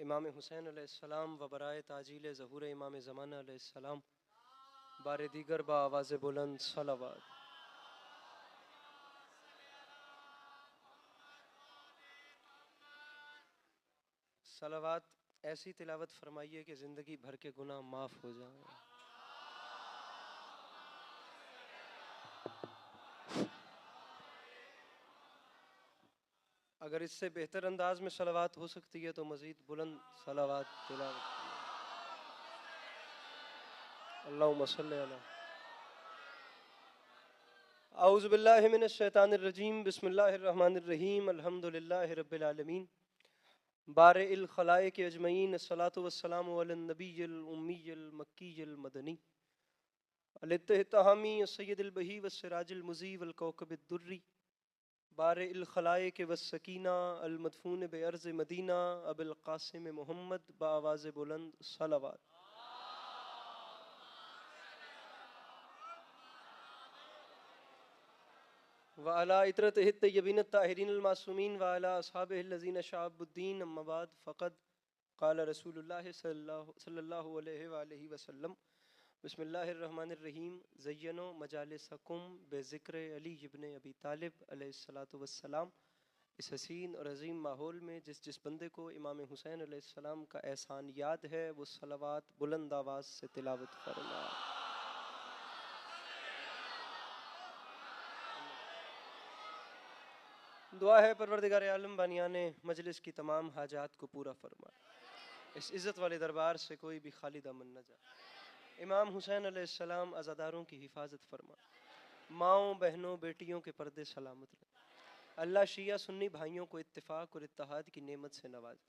इमाम हुसैन अलैहिस्सलाम व बराए ताजील ज़हूर इमाम ज़माना अलैहिस्सलाम बारे दीगर बा आवाज़ बुलंद सलावत। सलावत ऐसी तिलावत फरमाइए कि ज़िंदगी भर के गुनाह माफ़ हो जाए। अगर इससे बेहतर अंदाज में सलावत हो सकती है तो मज़ीद बुलंद सलावत तिलावत अल्लाहुम्मा सल्ली अला। औज़ु बिल्लाहि मिनश शैतानिर रजीम बिस्मिल्लाहिर रहमानिर रहीम अल्हम्दुलिल्लाहि रब्बिल आलमीन बारिइल खलाइक अजमईन अस्सलातु वस्सलामु अलन नबिय्यिल उम्मिय्यिल मक्किय्यिल मदनी अलित्तिहामी सय्यदिल बही वस्सिराजिल मुज़ी वल कौकबिद दुर्री बारिइल खलाइक वस्सकीना अल मदफून बेअर्ज़ मदीना अबिल क़ासिम मुहम्मद बाआवाज़ बुलंद सलावत। व अला इतरतिहि तय्यबीन ताहिरीन अल मासूमीन व अला अस्हाबिहि लज़ीना शअबुद्दीन अम्मा बाद फ़क़द क़ाल रसूलुल्लाह सल्लल्लाहु अलैहि व आलिहि वसल्लम बिस्मिल्लाहिर रहमानिर रहीम ज़य्यनो मजालिसकुम बेज़िक्र अली इब्न अबी तालिब अलैहिस्सलातु वस्सलाम। इस हसीन और अज़ीम माहौल में जिस जिस बंदे को इमाम हुसैन अलैहिस्सलाम का एहसान याद है वो सलावत बुलंद आवाज़ से तिलावत फरमाए। दुआ है परवरदिगार आलम बानियाने मजलिस की तमाम हाजात को पूरा फरमाए, इस इज़्ज़त वाले दरबार से कोई भी खाली दामन न जाए। इमाम हुसैन अलैहिस्सलाम अज़ादारों की हिफाजत फरमा, माओं बहनों बेटियों के पर्दे सलामत रहे। अल्लाह शिया सुन्नी भाइयों को इत्तिफाक और इत्तेहाद की नेमत से नवाजे।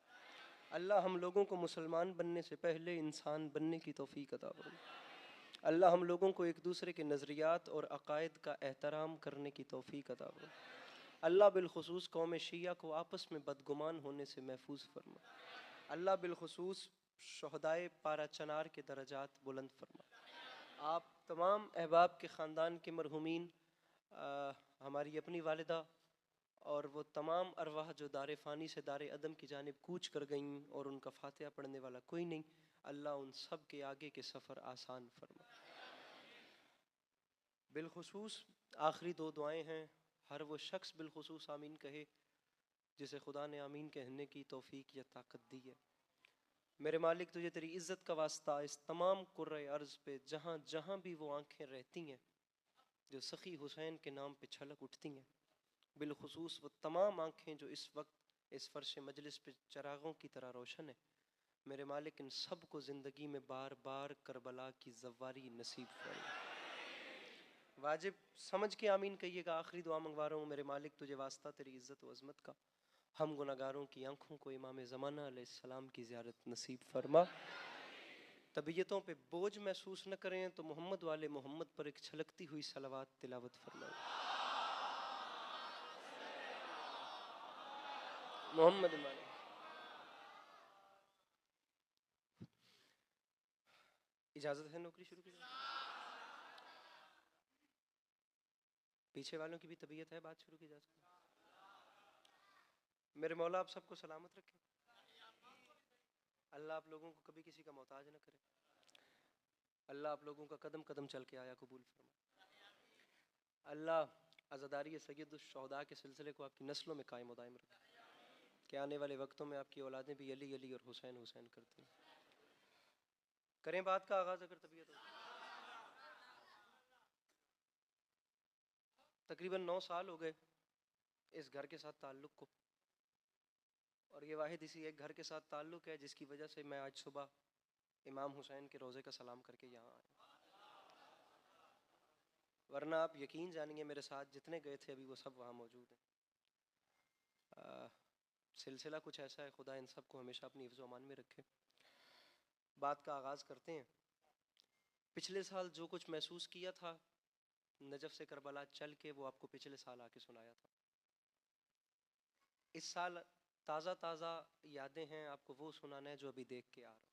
अल्लाह हम लोगों को मुसलमान बनने से पहले इंसान बनने की तौफीक अता फरमाए। अल्लाह हम लोगों को एक दूसरे के नज़रियात और अकायद का एहतराम करने की तौफीक अता फरमाए। अल्लाह बिलखुसूस कौम शिया को आपस में बदगुमान होने से महफूज फरमा। अल्लाह बिलखुसूस शहदाए पारा चनार के दरजात बुलंद फरमा। आप तमाम अहबाब के ख़ानदान के मरहुमीन, हमारी अपनी वालिदा और वो तमाम अरवाह जो दार फ़ानी से दार अदम की जानिब कूच कर गईं और उनका फ़ातिहा पढ़ने वाला कोई नहीं, अल्लाह उन सब के आगे के सफ़र आसान फरमा। बिलखुसूस आखिरी दो दुआएं हैं, हर वो शख्स बिलखुसूस आमीन कहे जिसे खुदा ने आमीन कहने की तौफीक या ताकत दी है। मेरे मालिक तुझे तेरी इज़्ज़त का वास्ता इस तमाम कुर्रे अर्ज़ पे जहाँ जहाँ भी वो आँखें रहती हैं जो सखी हुसैन के नाम पे छलक उठती हैं, बिलखुसूस वो तमाम आँखें जो इस वक्त इस फ़र्श मजलिस पे चरागों की तरह रोशन है, मेरे मालिक इन सब को ज़िंदगी में बार बार करबला की ज़वारी नसीब फरमा। वाजिब समझ के आमीन कहिएगा। आखिरी दुआ मंगवा रहा हूँ मेरे मालिक तुझे वास्ता तेरी इज़्ज़त व अज़मत का, हम गुनाहगारों की आँखों को इमाम ज़माना अलैहिस्सलाम की ज़ियारत नसीब फरमा। तबीयतों पे बोझ महसूस न करें तो मोहम्मद वाले मोहम्मद पर एक छलकती हुई सलावत तिलावत फरमाएं। मोहम्मद वाले इजाज़त है नौकरी शुरू की जाए? पीछे वालों की भी तबीयत है, बात शुरू की जा सकती है? मेरे मौला आप सबको सलामत रखें। अल्लाह आप लोगों को कभी किसी का मोहताज न करे। अल्लाह आप लोगों का कदम कदम चल के आया कबूल फरमा। अल्लाह अज़ादारी सैयदुश शुहदा के सिलसिले को आपकी नस्लों में कायम दायम रखे कि आने वाले वक्तों में आपकी औलादें भी अली अली और हुसैन हुसैन करती हैं। करें बात का आगाज़ अगर तबीयत हो। तकरीबन 9 साल हो गए इस घर के साथ ताल्लुक़ को, और ये वाहिद इसी एक घर के साथ ताल्लुक़ है जिसकी वजह से मैं आज सुबह इमाम हुसैन के रोज़े का सलाम करके यहाँ आया। वरना आप यकीन जानिए मेरे साथ जितने गए थे अभी वो सब वहाँ मौजूद हैं। सिलसिला कुछ ऐसा है, खुदा इन सब को हमेशा अपनी हिफ्ज़ व अमान में रखे। बात का आगाज़ करते हैं। पिछले साल जो कुछ महसूस किया था नजफ़ से करबला चल के, वो आपको पिछले साल आके सुनाया था। इस साल ताज़ा ताज़ा यादें हैं, आपको वो सुनाना है जो अभी देख के आ रहा।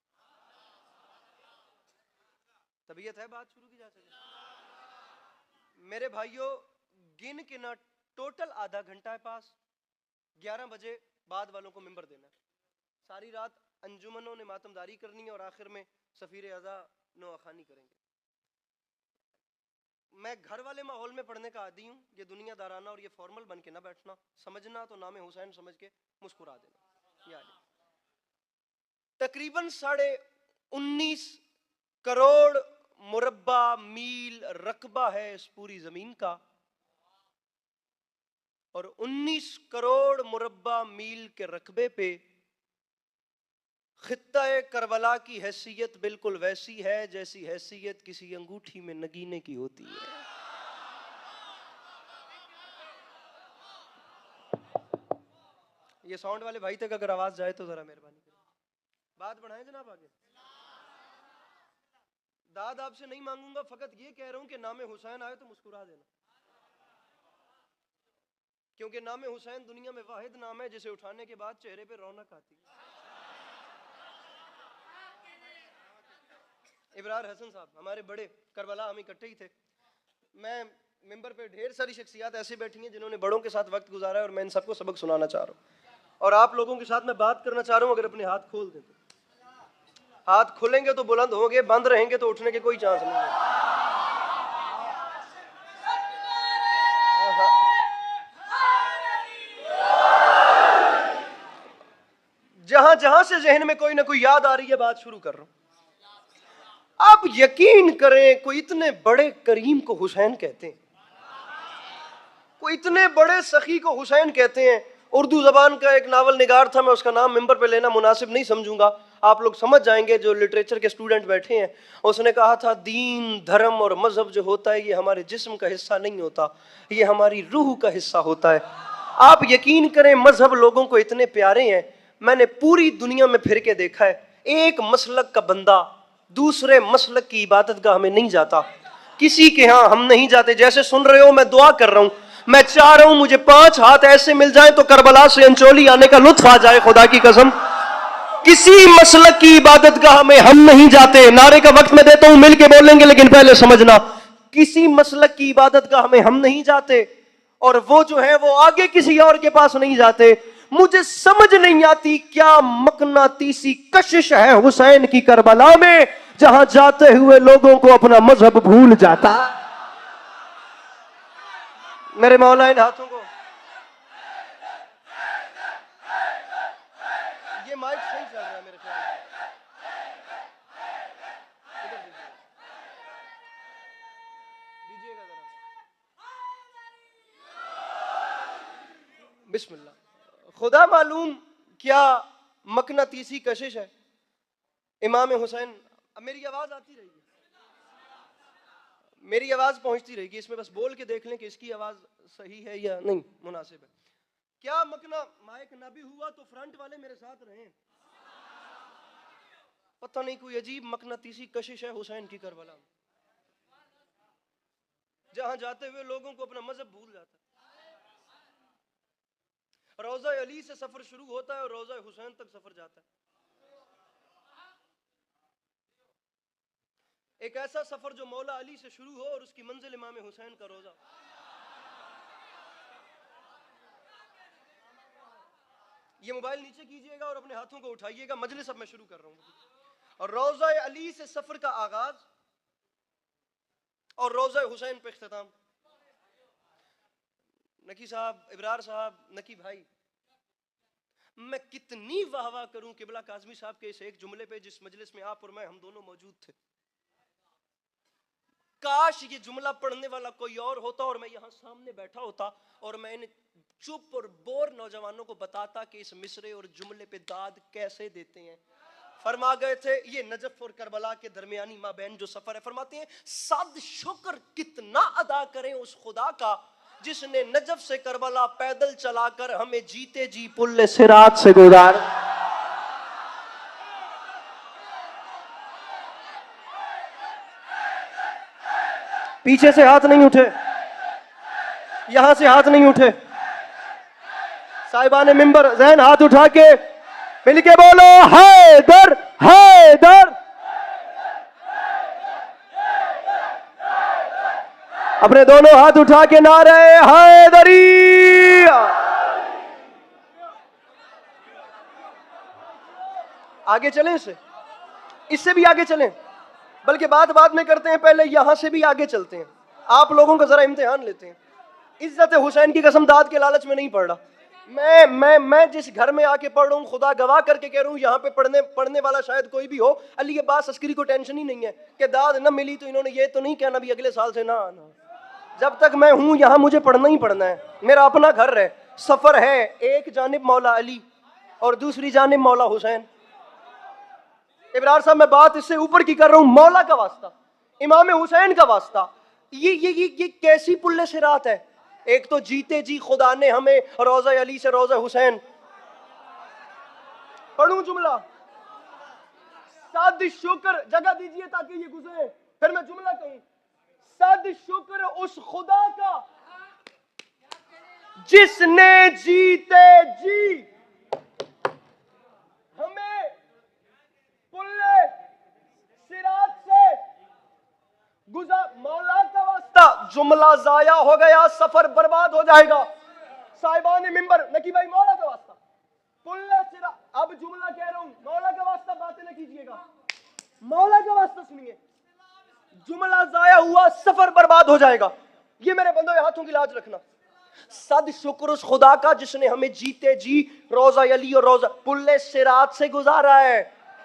तबीयत है, बात शुरू की जा सके? मेरे भाइयों गिन के ना टोटल आधा घंटा है पास, 11 बजे बाद वालों को मिंबर देना है। सारी रात अंजुमनों ने मातमदारी करनी है और आखिर में सफीर अज़ा नोआखानी करेंगे। मैं घर वाले माहौल में पढ़ने का आदी हूँ, ये दुनियादाराना और ये फॉर्मल बन के ना बैठना, समझना तो नाम हुसैन समझ के मुस्कुरा देना। यानी तकरीबन 19.5 करोड़ मुरब्बा मील रकबा है इस पूरी जमीन का, और 19 करोड़ मुरब्बा मील के रकबे पे खित्ता-ए करबला की हैसियत बिल्कुल वैसी है जैसी हैसियत किसी अंगूठी में नगीने की होती है। ये साउंड वाले भाई तक अगर आवाज जाए तो जरा मेहरबानी करें, बात बढ़ाएं जनाब आगे। दाद आपसे नहीं मांगूंगा, फकत ये कह रहा हूं कि नाम हुसैन आए तो मुस्कुरा देना, क्योंकि नाम हुसैन दुनिया में वाहिद नाम है जिसे उठाने के बाद चेहरे पे रौनक आती है। इब्रार हसन साहब हमारे बड़े, करबला हम इकट्ठे ही थे। मैं मिंबर पे ढेर सारी शख्सियात ऐसी बैठी हैं जिन्होंने बड़ों के साथ वक्त गुजारा है और मैं इन सबको सबक सुनाना चाह रहा हूँ, और आप लोगों के साथ मैं बात करना चाह रहा हूँ। अगर अपने हाथ खोल दें तो, हाथ खुलेंगे तो बुलंद होंगे, बंद रहेंगे तो उठने के कोई चांस नहीं है। जहां जहां से जहन में कोई ना कोई याद आ रही है, बात शुरू कर रहा हूं। आप यकीन करें, कोई इतने बड़े करीम को हुसैन कहते हैं, कोई इतने बड़े सखी को हुसैन कहते हैं। उर्दू जबान का एक नावल निगार था, मैं उसका नाम मिंबर पे लेना मुनासिब नहीं समझूंगा, आप लोग समझ जाएंगे जो लिटरेचर के स्टूडेंट बैठे हैं। उसने कहा था, दीन धर्म और मजहब जो होता है ये हमारे जिस्म का हिस्सा नहीं होता, ये हमारी रूह का हिस्सा होता है। आप यकीन करें, मजहब लोगों को इतने प्यारे हैं, मैंने पूरी दुनिया में फिर के देखा है, एक मसलक का बंदा दूसरे मसलक की इबादतगाह में नहीं जाता, किसी के यहाँ हम नहीं जाते। जैसे सुन रहे हो, मैं दुआ कर रहा हूं, मैं चाह रहा हूं मुझे 5 हाथ ऐसे मिल जाएं तो करबला से अंचोली आने का लुत्फ आ जाए। खुदा की कसम, किसी मसलक की इबादतगाह में हम नहीं जाते। नारे का वक्त मैं देता हूं, मिल के बोलेंगे, लेकिन पहले समझना, किसी मसलक की इबादतगाह में हम नहीं जाते, और वो जो है वो आगे किसी और के पास नहीं जाते। मुझे समझ नहीं आती क्या मकनातीसी कशिश है हुसैन की करबला में, जहां जाते हुए लोगों को अपना मजहब भूल जाता। मेरे मौला इन हाथों को, ये माइक सही चल रहा है मेरे ख्याल से, दीजिएगा जरा, बिस्मिल्लाह। खुदा मालूम क्या मकनातीसी कशिश है इमाम हुसैन। अब मेरी आवाज आती रहेगी, मेरी आवाज पहुंचती रहेगी, इसमें बस बोल के देख लें कि इसकी आवाज सही है या नहीं, मुनासिब है क्या। मकना माइक ना भी हुआ तो फ्रंट वाले मेरे साथ रहें। पता नहीं कोई अजीब मकनातीसी कशिश है हुसैन की करबला, जहां जाते हुए लोगों को अपना मजहब भूल जाता है। रोजा अली से सफर शुरू होता है और रोजा हुसैन तक सफर जाता है। एक ऐसा सफर जो मौला अली से शुरू हो और उसकी मंजिल इमाम हुसैन का रोजा। ये मोबाइल नीचे कीजिएगा और अपने हाथों को उठाइएगा, मजलिस अब मैं शुरू कर रहा हूं। और रोजा अली से सफर का आगाज और रोजा हुसैन पे इख्तिताम। नकी साहब, इब्रार साहब, नकी भाई, मैं कितनी वाह वाह करूं किबला काज़मी साहब के इस एक जुमले पे जिस मजलिस में आप और मैं हम दोनों मौजूद थे। काश ये जुमला पढ़ने वाला कोई और होता और मैं यहां सामने बैठा होता और मैं इन चुप और बोर नौजवानों को बताता कि इस मिसरे और जुमले पे दाद कैसे देते हैं। फरमा गए थे, ये नजफ और करबला के दरमियानी माबैन जो सफर है, फरमाते हैं सद शुक्र कितना अदा करें उस खुदा का जिसने नजफ से करबला पैदल चलाकर हमें जीते जी पुल्ले सिरात से गुजार। पीछे से हाथ नहीं उठे, यहां से हाथ नहीं उठे। साहिबाने मिंबर जहन हाथ उठा के मिलके बोलो, हैदर हैदर। अपने दोनों हाथ उठा के नारे हैदरी। आगे चलें इससे भी आगे चलें, बल्कि बात बाद में करते हैं, पहले यहां से भी आगे चलते हैं। आप लोगों का जरा इम्तिहान लेते हैं। इज्जत हुसैन की कसम दाद के लालच में नहीं पढ़ रहा मैं जिस घर में आके पढ़ रहा हूँ, खुदा गवाह करके कह रहा हूँ, यहाँ पे पढ़ने वाला शायद कोई भी हो, अली अब्बास अस्करी को टेंशन ही नहीं है कि दाद न मिली तो इन्होंने ये तो नहीं कहना भी अगले साल से ना आना। जब तक मैं हूं यहाँ मुझे पढ़ना ही पढ़ना है। मेरा अपना घर है, सफर है, एक जानिब मौला अली और दूसरी जानिब मौला हुसैन। इब्रार साहब मैं बात इससे ऊपर की कर रहा हूं, मौला का वास्ता, इमाम हुसैन का वास्ता। ये कैसी पुल्ले से रात है। एक तो जीते जी खुदा ने हमें रोजा अली से रोजा हुसैन, पढ़ूं जुमला, सद शुक्र, जगह दीजिए ताकि ये गुजरे, फिर मैं जुमला कहूं। सद शुक्र उस खुदा का जिसने जीते जी हमें पुल्ले सिरात से गुजार। मौला का वास्ता, जुमला जाया हो गया, सफर बर्बाद हो जाएगा। साहिबान मिंबर, नकी भाई मौला का वास्ता, पुल्ले सिरात। अब जुमला कह रहा हूं, मौला का वास्ता बातें न कीजिएगा, मौला का वास्ता सुनिए। जुमला जाया हुआ, सफर बर्बाद हो जाएगा। ये मेरे बंदों हाथों की लाज रखना। सद शुक्र उस खुदा का जिसने हमें जीते जी रोजा अली और रोजा पुल्ले सिरात से गुजारा है।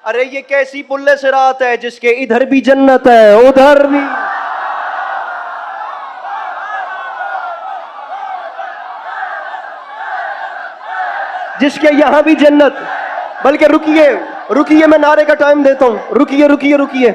अरे ये कैसी पुल्ले सिरात है जिसके इधर भी जन्नत है उधर भी। जिसके यहां भी जन्नत, बल्कि रुकिए मैं नारे का टाइम देता हूं। रुकिए।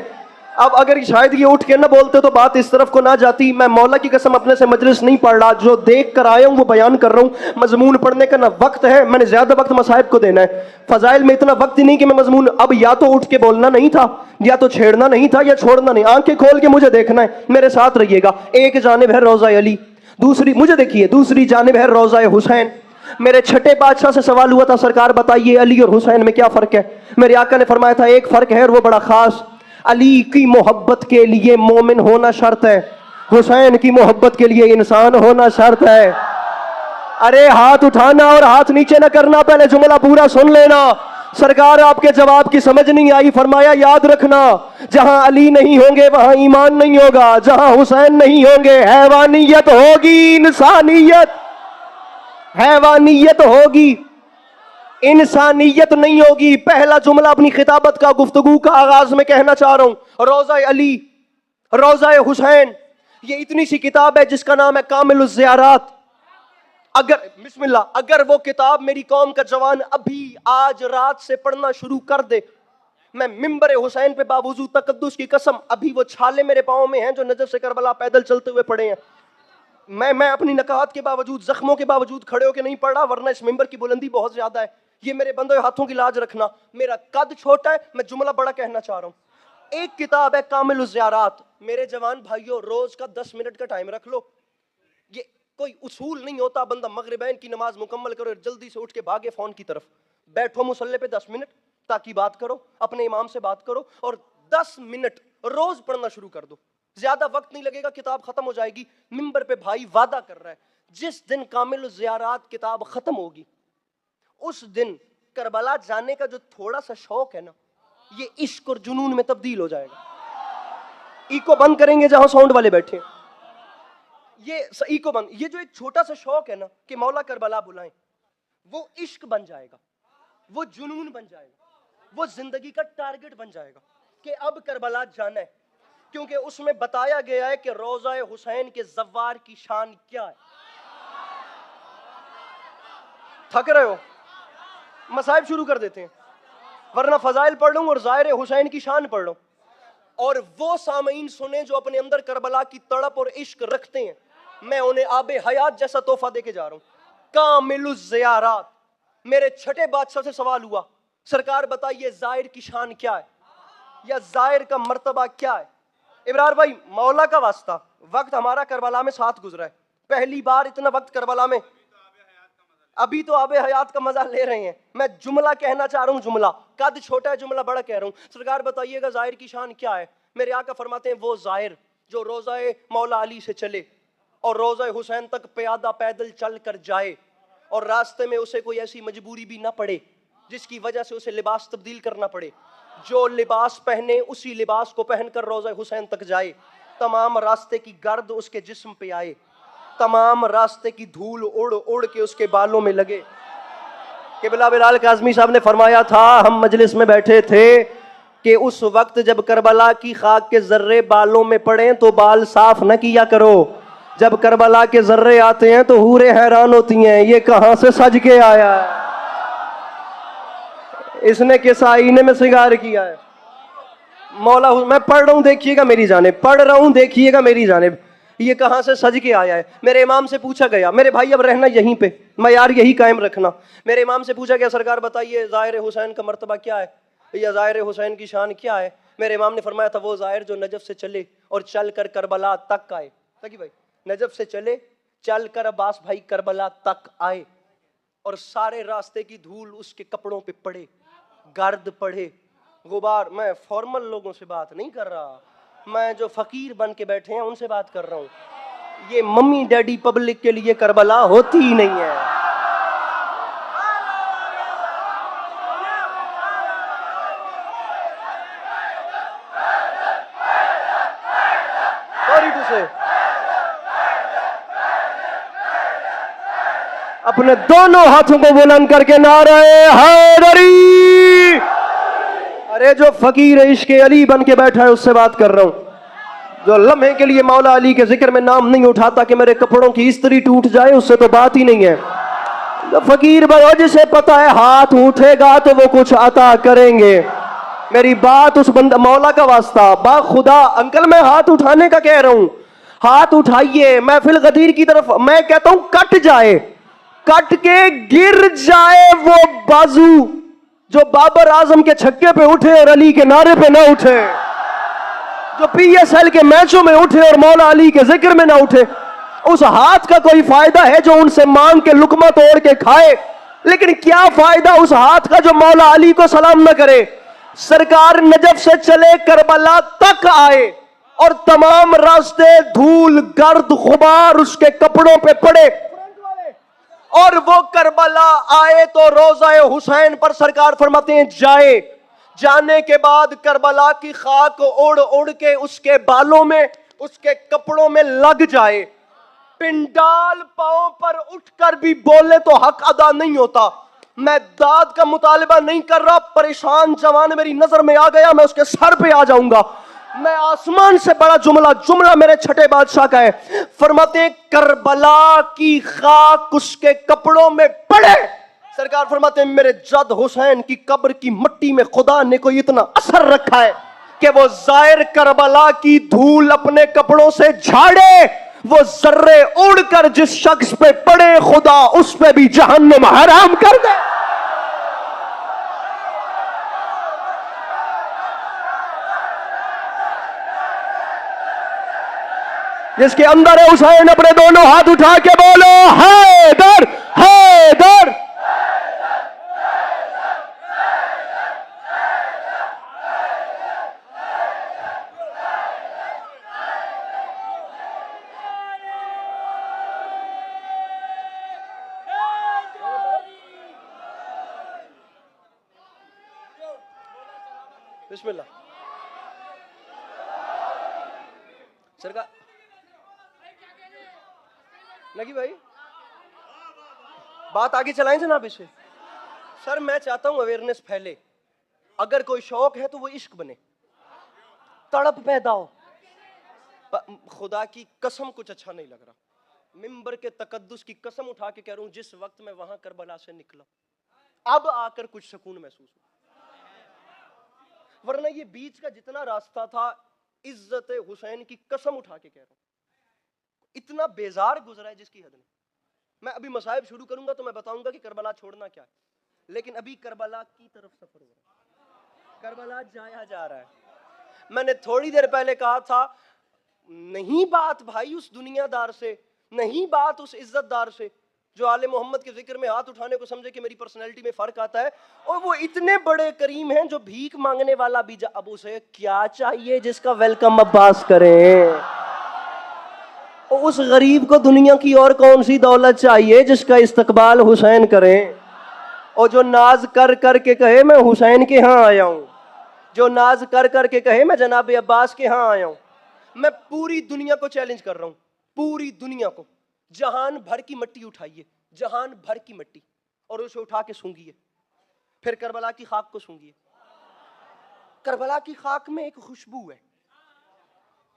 अब अगर शायद ये उठ के ना बोलते तो बात इस तरफ को ना जाती। मैं मौला की कसम अपने से मजलिस नहीं पढ़ रहा, जो देख कर आया हूं वो बयान कर रहा हूं। मजमून पढ़ने का ना वक्त है, मैंने ज्यादा वक्त मसाहिब को देना है। फजाइल में इतना वक्त ही नहीं कि मैं मजमून, अब या तो उठ के बोलना नहीं था, या तो छेड़ना नहीं था, या छोड़ना नहीं। आंखें खोल के मुझे देखना है, मेरे साथ रहिएगा। एक जानिब है रोजा अली, दूसरी मुझे देखिए, दूसरी जानिब है रोजा हुसैन। मेरे छठे बादशाह से सवाल हुआ था, सरकार बताइए अली और हुसैन में क्या फर्क है। मेरे आका ने फरमाया था एक फर्क है और वो बड़ा खास, अली की मोहब्बत के लिए मोमिन होना शर्त है, हुसैन की मोहब्बत के लिए इंसान होना शर्त है। अरे हाथ उठाना और हाथ नीचे ना करना, पहले जुमला पूरा सुन लेना। सरकार आपके जवाब की समझ नहीं आई, फरमाया याद रखना, जहां अली नहीं होंगे वहां ईमान नहीं होगा, जहां हुसैन नहीं होंगे हैवानियत होगी, हैवानियत होगी, इंसानियत नहीं होगी। पहला जुमला अपनी खिताबत का, गुफ्तगू का आगाज में कहना चाह रहा हूं, रोजा अली, रोजा हुसैन, ये इतनी सी किताब है जिसका नाम है कामिलुज़ ज़ियारात। अगर बिस्मिल्लाह, अगर वो किताब मेरी कौम का जवान अभी आज रात से पढ़ना शुरू कर दे, मैं मिंबर हुसैन पे बावजूद तकद्दुस की कसम, अभी वो छाले मेरे पाँव में हैं जो नजफ से करबला पैदल चलते हुए पड़े हैं। मैं अपनी नकात के बावजूद, जख्मों के बावजूद खड़े होकर नहीं पढ़ रहा, वरना इस मिंबर की बुलंदी बहुत ज्यादा है। ये मेरे बंदों हाथों की लाज रखना, मेरा कद छोटा है, मैं जुमला बड़ा कहना चाह रहा हूं। एक किताब है कामिलुज़ ज़ियारात। मेरे जवान भाइयों, रोज का 10 मिनट का टाइम रख लो। ये कोई उसूल नहीं होता बंदा मगरिबैन की नमाज मुकम्मल करो जल्दी से उठ के भागे फोन की तरफ। बैठो मुसल्ले पे 10 मिनट ताकि बात करो, अपने इमाम से बात करो, और 10 मिनट रोज पढ़ना शुरू कर दो। ज्यादा वक्त नहीं लगेगा, किताब खत्म हो जाएगी। मिंबर पे भाई वादा कर रहा है, जिस दिन कामिलुज़ ज़ियारात किताब खत्म होगी उस दिन करबला जाने का जो थोड़ा सा शौक है ना, ये इश्क और जुनून में तब्दील हो जाएगा। इको बंद करेंगे जहां साउंड वाले बैठे, ये इको बंद। ये जो एक छोटा सा शौक है ना कि मौला करबला बुलाएं, वो इश्क बन जाएगा, वो जुनून बन जाएगा, वो जिंदगी का टारगेट बन जाएगा कि अब करबला जाना है। क्योंकि उसमें बताया गया है कि रोजा हुसैन के जव्वार की शान क्या है। थक रहे हो, मसाइब शुरू कर देते हैं, वरना फजाइल पढ़ लूं और ज़ाहिर हुसैन की शान पढ़ लूं। और वो सामईन सुने जो अपने अंदर करबला की तड़प और इश्क रखते हैं, मैं उन्हें आबे हयात जैसा तोहफा देके जा रहा हूं, कामिलुज़ ज़ियारात। मेरे छठे बादशाह से सवाल हुआ, सरकार बताइए ज़ाहिर की शान क्या है, या ज़ाहिर का मर्तबा क्या है। इब्रार भाई मौला का वास्ता, वक्त हमारा करबला में साथ गुजरा है, पहली बार इतना वक्त करबला में, अभी तो आबे हयात का मजा ले रहे हैं। मैं जुमला कहना चाह रहा हूं, जुमला कद छोटा है, जुमला बड़ा कह रहा हूं। सरकार बताइएगा ज़ाहिर की शान क्या है। मेरे आका फरमाते हैं, वो ज़ाहिर जो रोज़ा मौला अली से चले और रोज़ा हुसैन तक प्यादा पैदल चल कर जाए और रास्ते में उसे कोई ऐसी मजबूरी भी ना पड़े जिसकी वजह से उसे लिबास तब्दील करना पड़े। जो लिबास पहने उसी लिबास को पहनकर रोज़ा हुसैन तक जाए। तमाम रास्ते की गर्द उसके जिस्म पे आए, तमाम रास्ते की धूल उड़ उड़ के उसके बालों में लगे। किबला बिलाल काज़मी साहब ने फरमाया था, हम मजलिस में बैठे थे कि उस वक्त जब करबला की खाक के जर्रे बालों में पड़े तो बाल साफ न किया करो। जब करबला के जर्रे आते हैं तो हूरें हैरान होती हैं, ये कहां से सज के आया है, इसने किस आईने में सिंगार किया है। मौला मैं पढ़ रहा हूं देखिएगा मेरी जानिब, पढ़ रहा हूं देखिएगा मेरी जानिब, ये कहां से सज के आया है। मेरे इमाम से पूछा गया, मेरे भाई अब रहना यहीं पे, मैं यार यही कायम रखना। मेरे इमाम से पूछा गया, सरकार बताइए ज़ाहिर हुसैन का मर्तबा क्या है, या ज़ाहिर हुसैन की शान क्या है। मेरे इमाम ने फरमाया था, वो ज़ाहिर जो नजफ से चले और चल कर करबला तक आए। ताकि भाई नजफ से चले, चल कर अब्बास भाई करबला तक आए और सारे रास्ते की धूल उसके कपड़ों पे पड़े, गर्द पड़े, गुबार। मैं फॉर्मल लोगों से बात नहीं कर रहा, मैं जो फकीर बन के बैठे हैं उनसे बात कर रहा हूं। ये मम्मी डैडी पब्लिक के लिए करबला होती ही नहीं है। सॉरी टू से, अपने दोनों हाथों को बुलंद करके नारे हैदरी। अरे जो फकीर इश्क अली बन के बैठा है उससे बात कर रहा हूं। जो लम्हे के लिए मौला अली के जिक्र में नाम नहीं उठाता कि मेरे कपड़ों की इस्त्री टूट जाए, उससे तो बात ही नहीं है। जो फकीर भाई जिसे पता है हाथ उठेगा तो वो कुछ अता करेंगे। मेरी बात उस बंदा मौला का वास्ता बा खुदा। अंकल मैं हाथ उठाने का कह रहा हूं, हाथ उठाइए महफिल गदीर की तरफ। मैं कहता हूं कट जाए, कट के गिर जाए वो बाजू जो बाबर आजम के छक्के पे उठे और अली के नारे पे ना उठे, जो पीएसएल के मैचों में उठे और मौला अली के जिक्र में ना उठे। उस हाथ का कोई फायदा है जो उनसे मांग के लुकमा तोड़ के खाए, लेकिन क्या फायदा उस हाथ का जो मौला अली को सलाम न करे। सरकार नजफ से चले करबला तक आए और तमाम रास्ते धूल गर्द गुबार उसके कपड़ों पे पड़े और वो करबला आए तो रोज़ा हुसैन पर सरकार फरमाते हैं जाए। जाने के बाद करबला की खाक उड़ उड़ के उसके बालों में उसके कपड़ों में लग जाए। पिंडाल पांव पर उठकर भी बोले तो हक अदा नहीं होता। मैं दाद का मुतालिबा नहीं कर रहा, परेशान जवान मेरी नजर में आ गया, मैं उसके सर पे आ जाऊंगा। मैं आसमान से बड़ा जुमला मेरे छठे बादशाह का है। फरमाते करबला की खाक उसके कपड़ों में पड़े। सरकार फरमाते हैं मेरे जद हुसैन की कब्र की मिट्टी में खुदा ने कोई इतना असर रखा है कि वो जाहिर करबला की धूल अपने कपड़ों से झाड़े, वो जर्रे उड़कर जिस शख्स पे पड़े खुदा उस पे भी जहन्नम हराम कर दे। जिसके अंदर है हुसैन अपने दोनों हाथ उठा के बोलो हैदर हैदर। बिस्मिल्लाह। सरकार लगी भाई, बात आगे चलाएं जनाब इसे। सर मैं चाहता हूं अवेयरनेस फैले। अगर कोई शौक है तो वो इश्क बने, तड़प पैदा हो। खुदा की कसम कुछ अच्छा नहीं लग रहा, मिंबर के तकद्दुस की कसम उठा के कह रहा हूं, जिस वक्त मैं वहां करबला से निकला अब आकर कुछ सुकून महसूस हुआ। वरना ये बीच का जितना रास्ता था, इज्जत हुसैन की कसम उठा के कह रहा हूं, इतना बेजार गुजरा है जिसकी हद नहीं। मैं अभी मसाइब शुरू करूंगा तो मैं बताऊंगा कि करबला छोड़ना क्या है, लेकिन अभी करबला की तरफ सफर हो रहा है, करबला जाया जा रहा है। मैंने थोड़ी देर पहले कहा था, नहीं बात भाई उस दुनियादार से, नहीं बात उस इज्जतदार से जो आले मोहम्मद के जिक्र में हाथ उठाने को समझे कि मेरी पर्सनैलिटी में फर्क आता है, और वो इतने बड़े करीम हैं जो भीख मांगने वाला भी अब उसे क्या चाहिए जिसका वेलकम अब्बास करें। उस गरीब को दुनिया की और कौन सी दौलत चाहिए जिसका इस्तकबाल हुसैन करें। और जो नाज कर कर के कहे मैं हुसैन के यहाँ आया हूं, जो नाज कर कर के कहे मैं जनाब अब्बास के यहाँ आया हूं, मैं पूरी दुनिया को चैलेंज कर रहा हूं, पूरी दुनिया को, जहान भर की मिट्टी उठाइए, जहान भर की मिट्टी, और उसे उठा के सूंघिए, फिर करबला की खाक को सूंघिए। करबला की खाक में एक खुशबू है,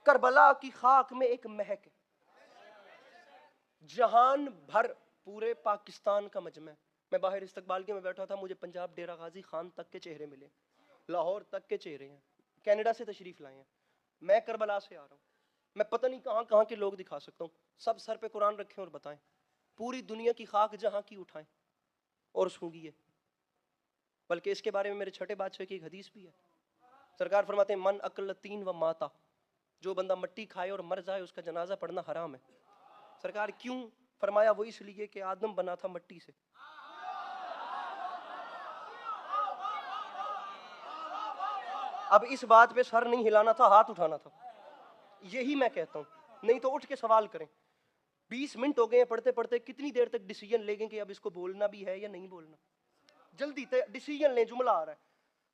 करबला की खाक में एक महक है। जहान भर पूरे पाकिस्तान का मजमा है। मैं बाहर इस्तकबाल के में बैठा था, मुझे पंजाब डेरा गाजी खान तक के चेहरे मिले, लाहौर तक के चेहरे हैं, कनाडा से तशरीफ लाए हैं, मैं करबला से आ रहा हूँ, मैं पता नहीं कहाँ कहाँ के लोग दिखा सकता हूँ। सब सर पे कुरान रखें और बताएं, पूरी दुनिया की खाक जहाँ की उठाएं और सूंघिए। बल्कि इसके बारे में मेरे छठे बादशाह की एक हदीस भी है। सरकार फरमाते हैं मन अकल तीन व माता, जो बंदा मिट्टी खाए और मर जाए उसका जनाजा पढ़ना हराम है। सरकार क्यों? फरमाया वो इसलिए कि आदम बना था मिट्टी से। अब इस बात पे सर नहीं हिलाना था, हाथ उठाना था। यही मैं कहता हूं, नहीं तो उठ के सवाल करें। 20 मिनट हो गए हैं पढ़ते पढ़ते, कितनी देर तक डिसीजन लेंगे कि अब इसको बोलना भी है या नहीं बोलना? जल्दी डिसीजन लें, जुमला आ रहा है।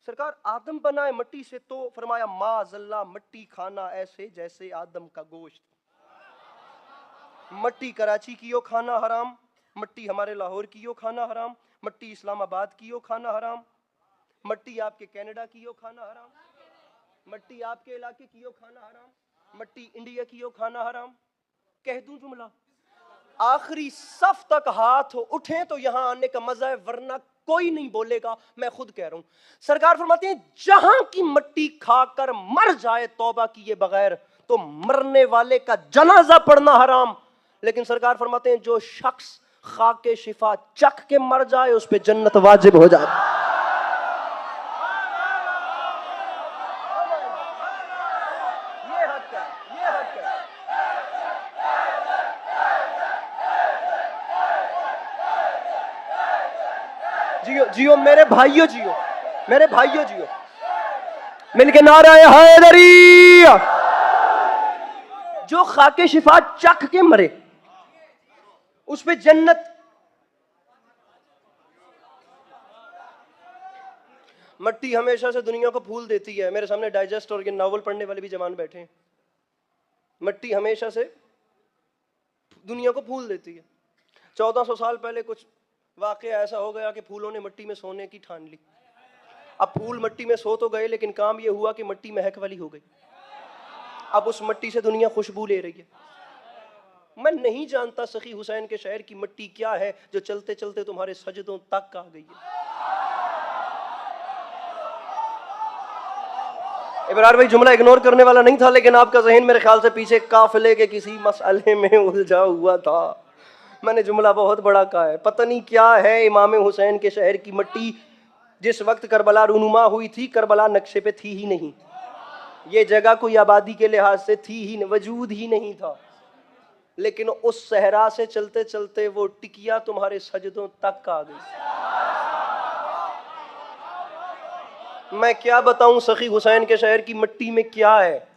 सरकार आदम बना है मिट्टी से, तो फरमाया माज़ल्ला मिट्टी खाना ऐसे जैसे आदम का गोश्त। मिट्टी कराची की यो खाना हराम, मिट्टी हमारे लाहौर की यो खाना हराम, मिट्टी इस्लामाबाद की यो खाना हराम, मिट्टी आपके कनाडा की यो खाना हराम, मिट्टी आपके इलाके की यो खाना हराम, मिट्टी इंडिया की यो खाना हराम। कह दूं जुमला, आखिरी सफ तक हाथ उठे तो यहां आने का मजा है, वरना कोई नहीं बोलेगा। मैं खुद कह रहा हूं। सरकार फरमाते हैं जहां की मिट्टी खाकर मर जाए तौबा किए बगैर, तो मरने वाले का जनाजा पढ़ना हराम। लेकिन सरकार फरमाते हैं जो शख्स खाके शिफा चख के मर जाए उस पे जन्नत वाजिब हो जाए। ये हक है, ये हक है। जियो जियो मेरे भाइयों, जियो मेरे भाइयों, जियो मिलके नारा है हैदरी। जो खाके शिफा चख के मरे उस पे जन्नत। मिट्टी हमेशा से दुनिया को फूल देती है। मेरे सामने डाइजेस्ट और ये नॉवल पढ़ने वाले भी जवान बैठे हैं। मिट्टी हमेशा से दुनिया को फूल देती है। 1400 साल पहले कुछ वाकया ऐसा हो गया कि फूलों ने मिट्टी में सोने की ठान ली। अब फूल मिट्टी में सो तो गए, लेकिन काम यह हुआ कि मिट्टी महक वाली हो गई। अब उस मिट्टी से दुनिया खुशबू ले रही है। मैं नहीं जानता सखी हुसैन के शहर की मिट्टी क्या है जो चलते चलते तुम्हारे सजदों तक आ गई है। इब्रार भाई जुमला इग्नोर करने वाला नहीं था, लेकिन आपका ज़हन मेरे ख्याल से पीछे काफिले के किसी मसले में उलझा हुआ था। मैंने जुमला बहुत बड़ा कहा है। पता नहीं क्या है इमाम हुसैन के शहर की मिट्टी। जिस वक्त करबला रूनुमा हुई थी, करबला नक्शे पे थी ही नहीं। ये जगह कोई आबादी के लिहाज से थी ही नहीं, वजूद ही नहीं था। लेकिन उस सहरा से चलते चलते वो टिकिया तुम्हारे सजदों तक आ गई। मैं क्या बताऊं सखी हुसैन के शहर की मिट्टी में क्या है।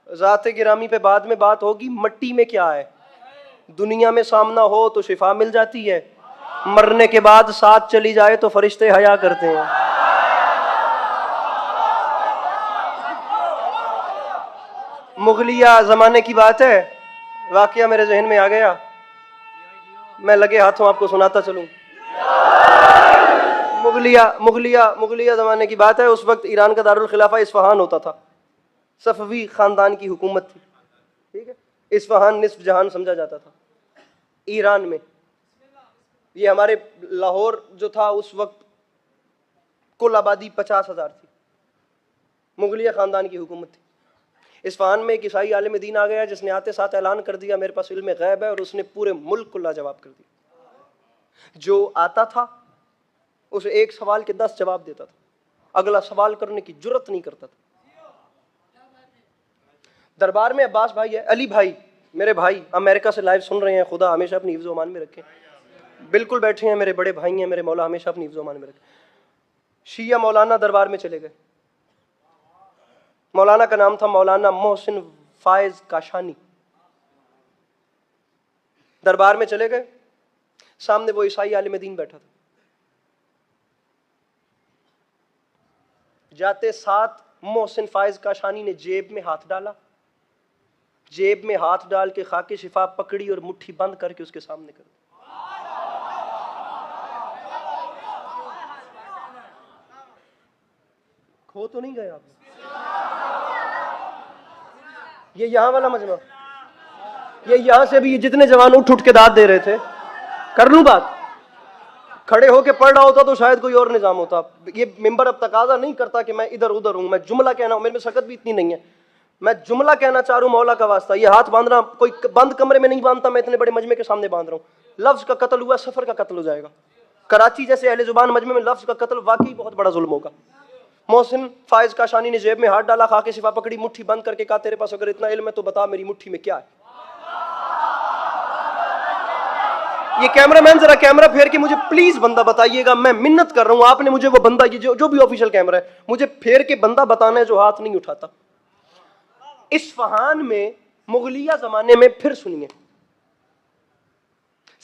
ज़ाते गिरामी पे बाद में बात होगी। मिट्टी में क्या है? दुनिया में सामना हो तो शिफा मिल जाती है, मरने के बाद साथ चली जाए तो फरिश्ते हया करते हैं। मुगलिया जमाने की बात है, वाकया मेरे जहन में आ गया, मैं लगे हाथों आपको सुनाता चलूं। मुगलिया जमाने की बात है। उस वक्त ईरान का दारुल खिलाफा इस्फहान होता था। सफवी खानदान की हुकूमत थी, ठीक है। इस्फहान निस्फ जहान समझा जाता था ईरान में। ये हमारे लाहौर जो था उस वक्त कुल आबादी 50,000 थी। मुगलिया खानदान की हुकूमत थी। इस्फहान में एक ईसाई आलिम दीन आ गया जिसने आते साथ ऐलान कर दिया मेरे पास इल्म गैब है, और उसने पूरे मुल्क को लाजवाब कर दिया। जो आता था उसे एक सवाल के 10 जवाब देता था, अगला सवाल करने की जुर्रत नहीं करता था। दरबार में अब्बास भाई है, अली भाई मेरे भाई अमेरिका से लाइव सुन रहे हैं, खुदा हमेशा अपनी हिफ्ज़ मान में रखे। बिल्कुल बैठे हैं, मेरे बड़े भाई हैं, मेरे मौला हमेशा अपनी हिफ्ज़ मान में रखे। शिया मौलाना दरबार में चले गए। मौलाना का नाम था मौलाना मोहसिन फायज काशानी। दरबार में चले गए, सामने वो ईसाई आलिम दीन बैठा था। जाते साथ मोहसिन फायज काशानी ने जेब में हाथ डाला, जेब में हाथ डाल के खाके शिफा पकड़ी और मुट्ठी बंद करके उसके सामने कर दी। खो तो नहीं गए आप? ये यहां वाला मजमा, ये यहां से भी जितने जवान उठ के दाद दे रहे थे, कर लूं बात? खड़े होके पढ़ रहा होता तो शायद कोई और निजाम होता। ये मिंबर अब तकाजा नहीं करता कि मैं इधर उधर हूं, मैं जुमला कहना हूं, मेरे में सकत भी इतनी नहीं है, मैं जुमला कहना चाह रहा हूं मौला का वास्ता। ये हाथ बांधना कोई बंद कमरे में नहीं बांधता, मैं इतने बड़े मजमे के सामने बांध रहा हूं। लफ्ज का कत्ल हुआ, सफर का कत्ल हो जाएगा। कराची जैसे अहले जुबान मजमे में लफ्ज का कत्ल वाकई बहुत बड़ा जुल्म होगा। मोहसिन फायज काशानी ने जेब में हाथ डाला, खाके शिफा पकड़ी, मुट्ठी बंद करके कहा तेरे पास अगर इतना इल्म है तो बता मेरी मुट्ठी में क्या है। ये कैमरामैन जरा कैमरा फेर के मुझे प्लीज बंदा बताइएगा, मैं मिन्नत कर रहा हूं, आपने मुझे वो बंदा, ये जो भी ऑफिशियल कैमरा है, मुझे फेर के बंदा बताना है जो हाथ नहीं उठाता। इस्फहान में मुगलिया जमाने में, फिर सुनिए,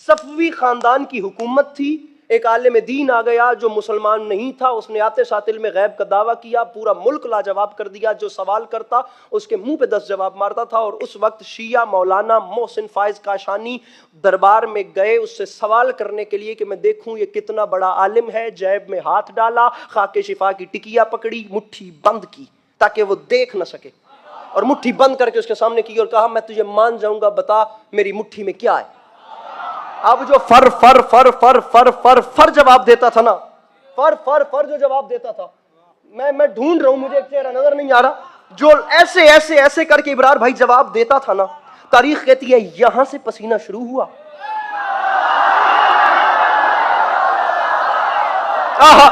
सफवी खानदान की हुकूमत थी। एक आलिम दीन आ गया जो मुसलमान नहीं था, उसने आते साथ इल्म गैब का दावा किया, पूरा मुल्क लाजवाब कर दिया। जो सवाल करता उसके मुंह पे 10 जवाब मारता था। और उस वक्त शिया मौलाना मोहसिन फायज काशानी दरबार में गए उससे सवाल करने के लिए कि मैं देखूं ये कितना बड़ा आलिम है। जेब में हाथ डाला, खाके शिफा की टिकिया पकड़ी, मुट्ठी बंद की ताकि वो देख न सके, और मुट्ठी बंद करके उसके सामने की और कहा मैं तुझे मान जाऊंगा, बता मेरी मुट्ठी में क्या है। अब जो फर फर फर फर फर फर फर जवाब देता था ना, फर फर फर जो जवाब देता था, मैं ढूंढ रहा हूं, मुझे एक चेहरा नजर नहीं आ रहा, जो ऐसे ऐसे ऐसे करके इब्रार भाई जवाब देता था ना, तारीख कहती है यहां से पसीना शुरू हुआ। आहा,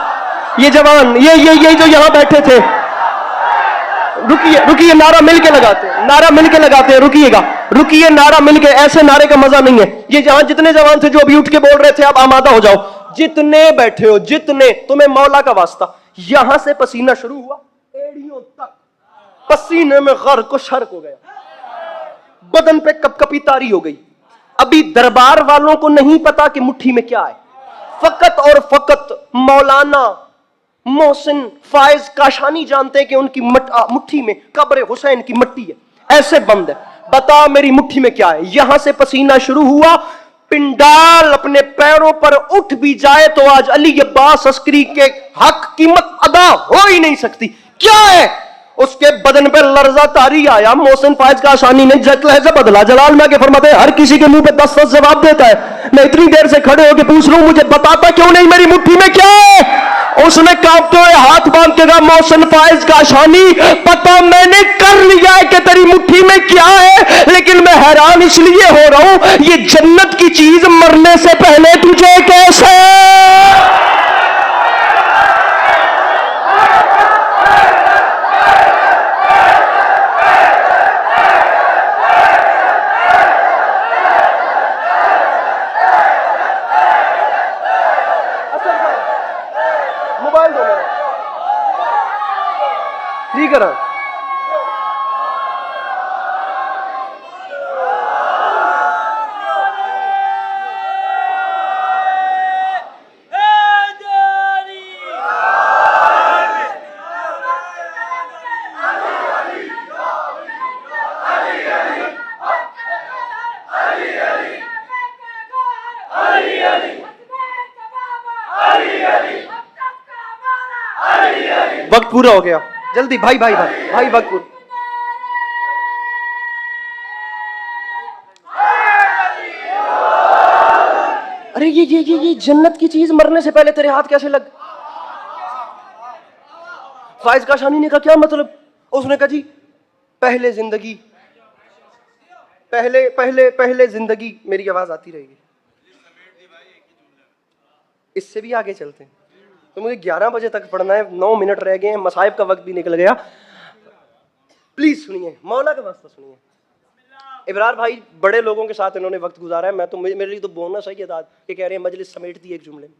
ये जवान, ये जो यहां बैठे थे, रुकिए रुकिए, नारा मिलके लगाते हैं, नारा मिलके लगाते हैं, रुकिएगा रुकिए, नारा मिलके, ऐसे नारे का मजा नहीं है। ये जहां जितने जवान थे जो अभी उठ के बोल रहे थे, अब आमादा हो जाओ, जितने बैठे हो, जितने, तुम्हें मौला का वास्ता, यहां से पसीना शुरू हुआ, एड़ियों तक पसीने में गर्क को शर्क हो गया, बदन पे कपकपी तारी हो गई। अभी दरबार वालों को नहीं पता कि मुट्ठी में क्या है, फकत और फकत मौलाना मोहसिन फायज काशानी जानते हैं कि उनकी मुट्ठी में कब्र हुसैन की मट्टी है, ऐसे बंद है। बता मेरी मुट्ठी में क्या है। यहां से पसीना शुरू हुआ, पिंडाल अपने पैरों पर उठ भी जाए तो आज अली अब्बास अस्करी के हक कीमत अदा हो ही नहीं सकती। क्या है उसके बदन पे लर्जा तारी आया। मोहसिन फायज काशानी ने लहजा बदला। जलाल में के फरमाते हर किसी के मुंह पे 10 जवाब देता है, मैं इतनी देर से खड़े होकर पूछ रहा हूं मुझे बताता क्यों नहीं मेरी मुट्ठी में क्या है। उसने कांपते हुए हाथ बांध के कहा मोहसिन फायज काशानी, पता मैंने कर लिया है कि तेरी मुट्ठी में क्या है, लेकिन मैं हैरान इसलिए हो रहा हूं ये जन्नत की चीज मरने से पहले तुझे कैसे। मोबाइल दो मेरा, ठीक है ना। वक्त पूरा हो गया, जल्दी भाई भाई भाई भाई, वक्त पूरा। अरे ये जन्नत की चीज मरने से पहले तेरे हाथ कैसे लग। फायज काशानी ने कहा क्या मतलब। उसने कहा जी पहले जिंदगी, पहले पहले पहले जिंदगी, मेरी आवाज आती रहेगी, इससे भी आगे चलते हैं तो मुझे 11 बजे तक पढ़ना है, 9 मिनट रह गए हैं, मसाइब का वक्त भी निकल गया। प्लीज सुनिए, मौला का वास्ता सुनिए। इब्रार भाई बड़े लोगों के साथ इन्होंने वक्त गुजारा है, मैं तो मेरे लिए तो बोनस है ये दाद कि कह रहे हैं मजलिस समेट दी एक जुमले में।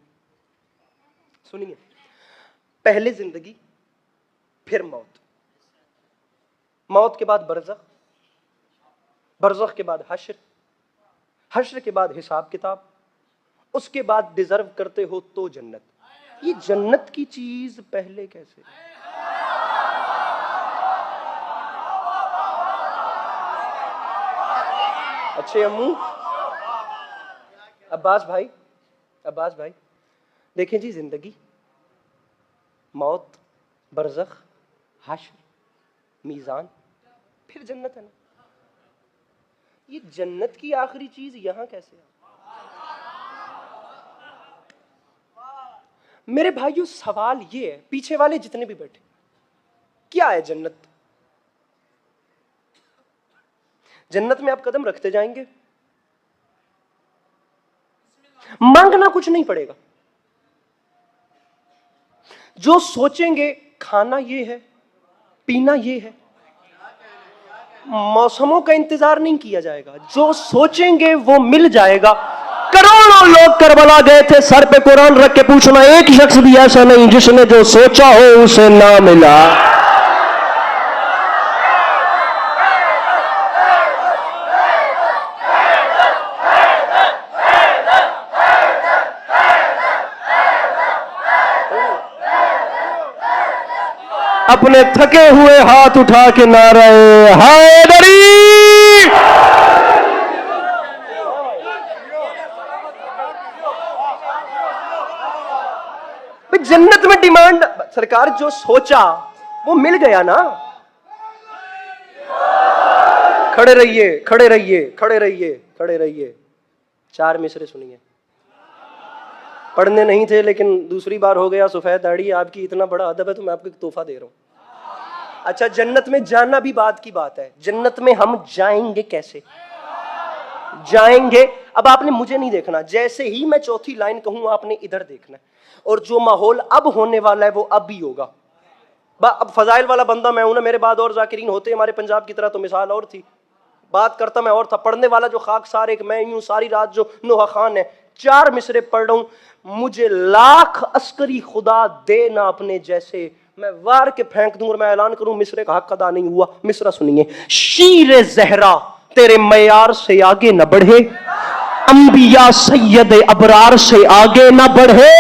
सुनिए, पहले जिंदगी फिर मौत, मौत के बाद बरज़ख, बरज़ख के बाद हश्र, हश्र के बाद हिसाब किताब, उसके बाद डिजर्व करते हो तो जन्नत। ये जन्नत की चीज पहले कैसे। अच्छे अम्मू। अब्बास भाई, अब्बास भाई, देखें जी, जिंदगी, मौत, बरज़ख, हश्र, मीज़ान, फिर जन्नत है ना। ये जन्नत की आखिरी चीज यहां कैसे है? मेरे भाइयों, सवाल ये है, पीछे वाले जितने भी बैठे, क्या है जन्नत? जन्नत में आप कदम रखते जाएंगे, मांगना कुछ नहीं पड़ेगा। जो सोचेंगे खाना ये है, पीना ये है, मौसमों का इंतजार नहीं किया जाएगा, जो सोचेंगे वो मिल जाएगा। करोड़ों लोग करबला गए थे, सर पे कुरान रख के पूछना, एक शख्स भी ऐसा नहीं जिसने जो सोचा हो उसे ना मिला। अपने थके हुए हाथ उठा के नाराए हैदरी। जन्नत में डिमांड, सरकार जो सोचा वो मिल गया ना। खड़े रहिए, खड़े रहिए, खड़े रहिए, खड़े रहिए। 4 मिसरे सुनिए। पढ़ने नहीं थे लेकिन दूसरी बार हो गया। सफेद दाढ़ी, आपकी इतना बड़ा अदब है तो मैं आपको एक तोहफा दे रहा हूं। अच्छा, जन्नत में जाना भी बात की बात है। जन्नत में हम जाएंगे कैसे? जाएंगे, अब आपने मुझे नहीं देखना, जैसे ही मैं चौथी लाइन कहूं आपने इधर देखना है। और जो माहौल अब होने वाला है वो अब भी होगा। अब फजाइल वाला बंदा मैं हूं ना, मेरे बाद और जाकिरीन होते हमारे पंजाब की तरह तो मिसाल और थी, बात करता मैं और था। पढ़ने वाला जो खाकसार एक मैं यूं सारी रात जो नोहा खान है, 4 मिसरे पढ़ रहा हूं। मुझे लाख अस्करी खुदा दे ना अपने जैसे, मैं वार के फेंक दूं और मैं ऐलान करूं मिसरे का हक अदा नहीं हुआ। मिसरा सुनिए। शीर जहरा तेरे मयार से आगे न बढ़े, अंबिया सैयद अबरार से आगे न बढ़े,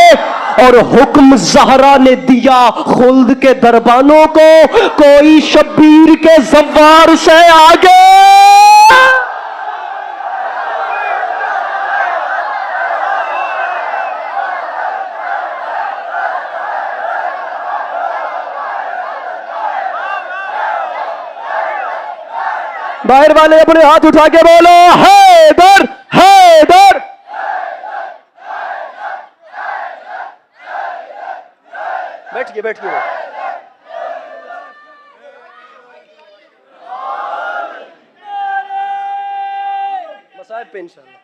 और हुक्म ज़हरा ने दिया खुल्द के दरबानों को, कोई शब्बीर के ज़व्वार से आगे। बाहर वाले अपने हाथ उठा के बोलो हैदर, हैदर। बैठिए, बैठिए। मसाइब पे इंशाल्लाह।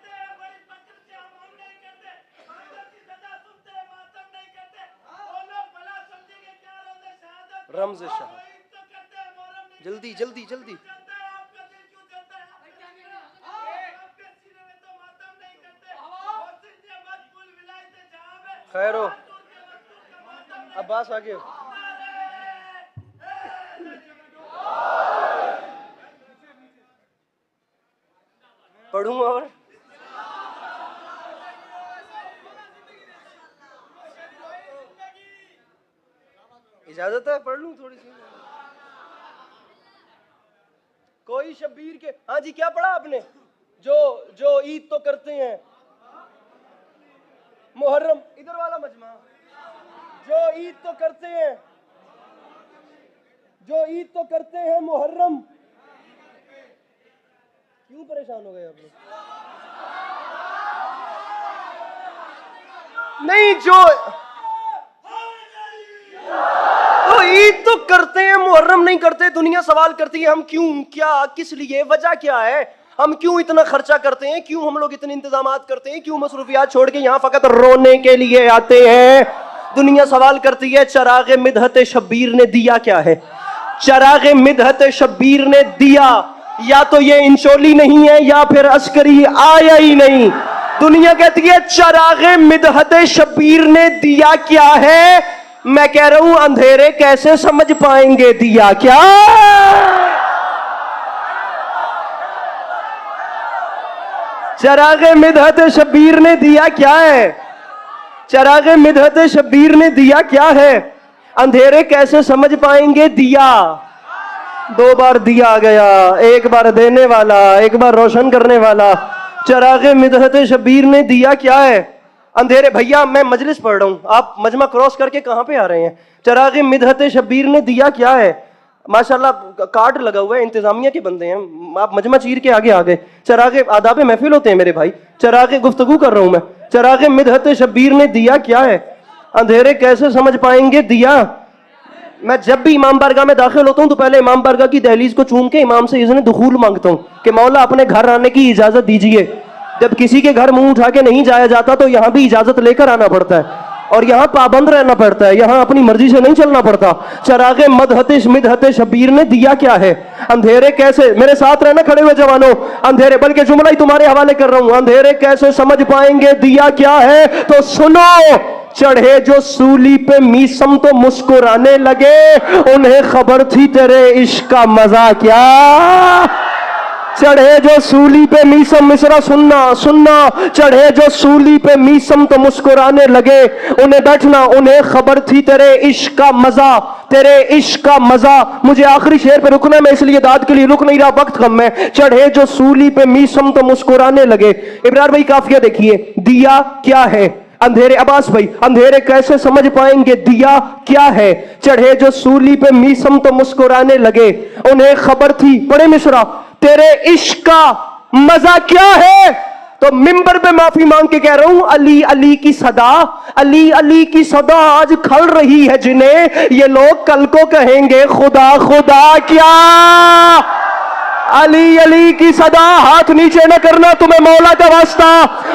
रमज़ शाह, जल्दी जल्दी जल्दी। खैर हो, अब्बास आगे। पढ़ूं और इजाजत है? पढ़ लूं थोड़ी सी। कोई शब्बीर के, हाँ जी क्या पढ़ा आपने? जो ईद तो करते हैं मुहर्रम, इधर वाला मजमा, जो ईद तो करते हैं, जो ईद तो करते हैं मुहर्रम। क्यों परेशान हो गए आप लोग? नहीं, जो तो ईद तो करते हैं मुहर्रम नहीं करते। दुनिया सवाल करती है हम क्यों, क्या, किस लिए, वजह क्या है, हम क्यों इतना खर्चा करते हैं, क्यों हम लोग इतने इंतजामात करते हैं, क्यों मसरूफियात छोड़ के यहाँ फकत रोने के लिए आते हैं। दुनिया सवाल करती है चरागे मिदहत शब्बीर ने दिया क्या है? चरागे मिदहत शब्बीर ने दिया, या तो ये इंशोली नहीं है या फिर अस्करी आया ही नहीं। दुनिया कहती है चरागे मिदहत शब्बीर ने दिया क्या है? मैं कह रहा हूं अंधेरे कैसे समझ पाएंगे दिया क्या। चरागे मिदहत शब्बीर ने दिया क्या है? चरागे मिदहत शब्बीर ने दिया क्या है? अंधेरे कैसे समझ पाएंगे दिया। दो बार दिया गया, एक बार देने वाला, एक बार रोशन करने वाला। चरागे मिदहत शबीर ने दिया क्या है? अंधेरे। भैया मैं मजलिस पढ़ रहा हूँ, आप मजमा क्रॉस करके कहाँ पे आ रहे हैं? चरागे मिदहत शबीर ने दिया क्या है? माशाल्लाह कार्ड लगा हुआ है, इंतजामिया के बंदे हैं, आप मजमा चीर के आगे आ गए। चरागे आदाब महफिल होते हैं मेरे भाई, चरागे गुफ्तगू कर रहा हूं मैं। चरागे मिदहत शबीर ने दिया क्या है? अंधेरे कैसे समझ पाएंगे दिया। मैं जब भी इमाम बारगाह में दाखिल होता हूं तो पहले इमाम बारगाह की दहलीज को चूम के इमाम से इज़्न दुखूल मांगता हूं कि मौला अपने घर आने की इजाजत दीजिए। जब किसी के घर मुंह उठा के नहीं जाया जाता तो यहां भी इजाजत लेकर आना पड़ता है, और यहाँ पाबंद रहना पड़ता है, यहाँ अपनी मर्जी से नहीं चलना पड़ता। चरागे मिदहत शबीर ने दिया क्या है? अंधेरे कैसे, मेरे साथ रहना खड़े हुए जवानों, अंधेरे, बल्कि जुमला ही तुम्हारे हवाले कर रहा हूं, अंधेरे कैसे समझ पाएंगे दिया क्या है? तो सुनो, चढ़े जो सूली पे मीसम तो मुस्कुराने लगे, उन्हें खबर थी तेरे इश्क का मजा क्या। चढ़े जो सूली पे मीसम, मिसरा सुनना सुनना, चढ़े जो सूली पे मीसम तो मुस्कुराने लगे, उन्हें बैठना उन्हें खबर थी तेरे इश्क का मजा, तेरे इश्क का मजा। मुझे आखिरी शेर पे रुकना है, मैं इसलिए दाद के लिए रुक नहीं रहा, वक्त कम है। चढ़े जो सूली पे मीसम तो मुस्कुराने लगे। इब्रार भाई काफिया देखिए, दिया क्या है? अंधेरे। अब्बास भाई, अंधेरे कैसे समझ पाएंगे दिया क्या है? चढ़े जो सूली पे मीसम तो मुस्कुराने लगे, उन्हें खबर थी, बड़े मिसरा, तेरे इश्क का मजा क्या है। तो मिंबर पे माफी मांग के कह रहा हूं, अली अली की सदा, अली अली की सदा आज खल रही है जिन्हें, ये लोग कल को कहेंगे खुदा खुदा क्या। अली अली की सदा, हाथ नीचे न करना तुम्हें मौला का वास्ता,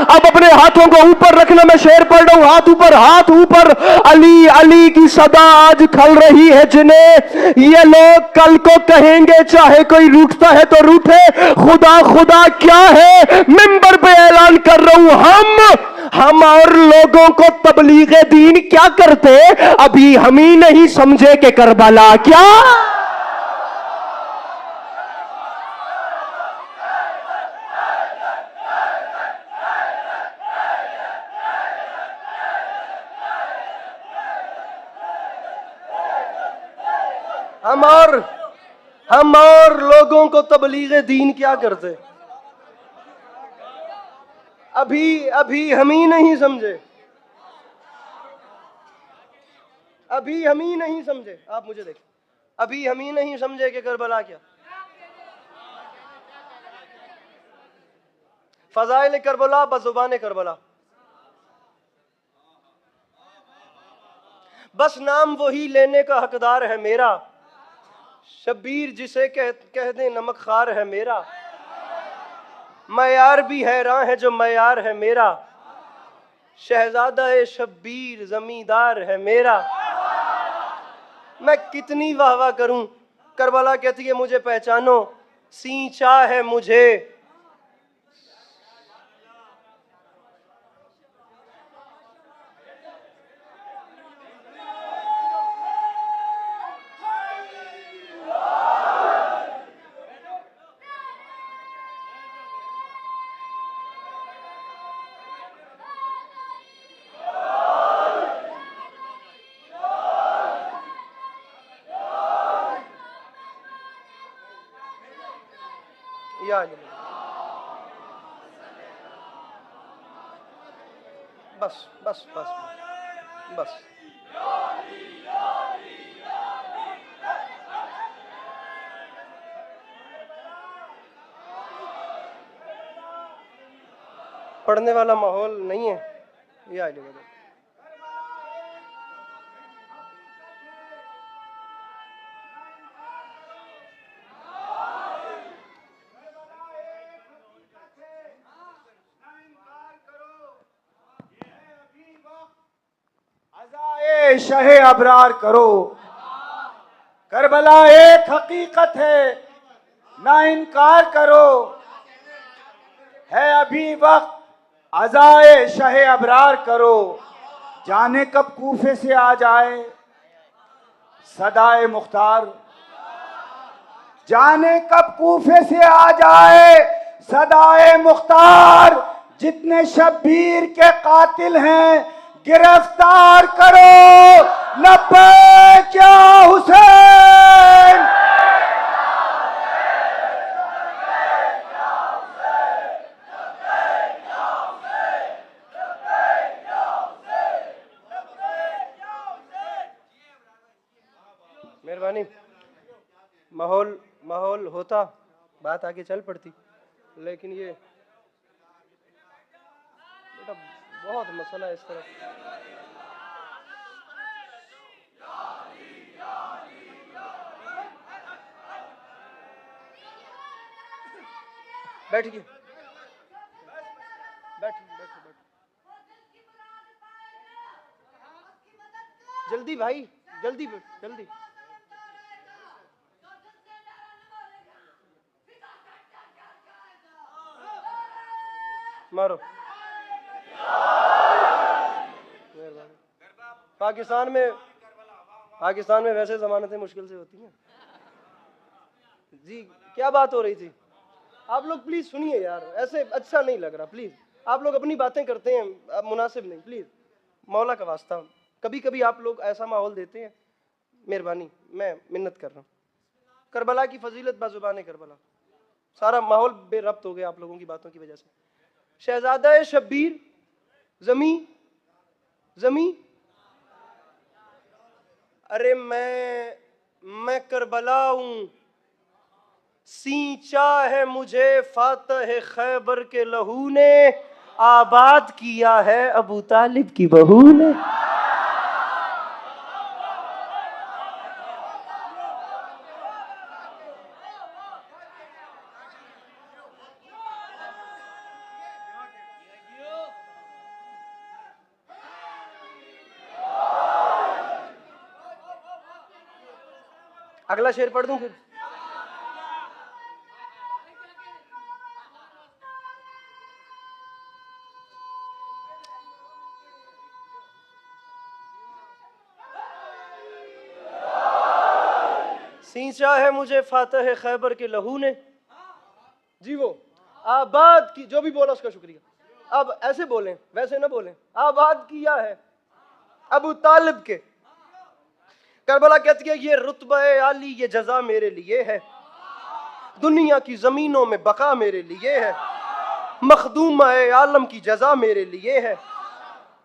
अब अपने हाथों को ऊपर रखना, मैं शेर पढ़ रहा हूं, हाथ ऊपर हाथ ऊपर। अली अली की सदा आज खल रही है जिन्हें, ये लोग कल को कहेंगे चाहे कोई रूठता है तो रूठे, खुदा खुदा क्या है। मिंबर पे ऐलान कर रहा हूं, हम और लोगों को तबलीगे दीन क्या करते, अभी हम ही नहीं समझे कि करबला क्या। हम और लोगों को तबलीगे दीन क्या करते, अभी हम ही नहीं समझे, अभी हम ही नहीं समझे। आप मुझे देखें, अभी हम ही नहीं समझे कि करबला क्या। फजाइल करबला बजुबान करबला, बस नाम वही लेने का हकदार है मेरा, शबीर जिसे कह दे नमक खार है मेरा, मयार भी हैरान है जो मयार है मेरा, शहजादा ए शबीर जमींदार है मेरा। मैं कितनी वाह वाह करूं, करबला कहती है मुझे पहचानो, सींचा है मुझे। बस बस बस बस। पढ़ने वाला माहौल नहीं है, ये आइए बदल। शहे अबरार करो, करबला एक हकीकत है ना इनकार करो, है अभी वक्त अज़ाए शहे अबरार करो, जाने कब कूफे से आ जाए सदाए मुख्तार, जाने कब कूफे से आ जाए सदाए मुख्तार, जितने शब्बीर के कातिल हैं गिरफ्तार करो, लब्बैक या हुसैन। मेहरबानी। माहौल माहौल होता, बात आगे चल पड़ती, लेकिन ये बेटा बहुत मसला है इस तरफ। बैठिए, बैठो बैठो बैठो, जल्दी भाई, जल्दी जल्दी। मारो। पाकिस्तान में वैसे जमानतें मुश्किल से होती हैं जी। क्या बात हो रही थी? आप लोग प्लीज सुनिए यार, ऐसे अच्छा नहीं लग रहा। प्लीज आप लोग अपनी बातें करते हैं, अब मुनासिब नहीं। प्लीज मौला का वास्ता, कभी कभी आप लोग ऐसा माहौल देते हैं, मेहरबानी, मैं मिन्नत कर रहा हूँ। करबला की फजीलत बाजुबान करबला, सारा माहौल बेरब्त हो गया आप लोगों की बातों की वजह से। शहजादा शब्बीर जमी जमी, अरे मैं करबला हूं, सींचा है मुझे फातह खैबर के लहू ने, आबाद किया है अबू तालिब की बहू ने। अगला शेर पढ़ दूं फिर? सींचा है मुझे फातह खैबर के लहू ने, जी वो आबाद की, जो भी बोला उसका शुक्रिया। अब ऐसे बोलें, वैसे ना बोलें। आबाद किया है अबू तालिब के। करबला कहती है ये रुतबा आली, ये जजा मेरे लिए है, दुनिया की जमीनों में बका मेरे लिए है, मखदूमा आलम की जजा मेरे लिए है,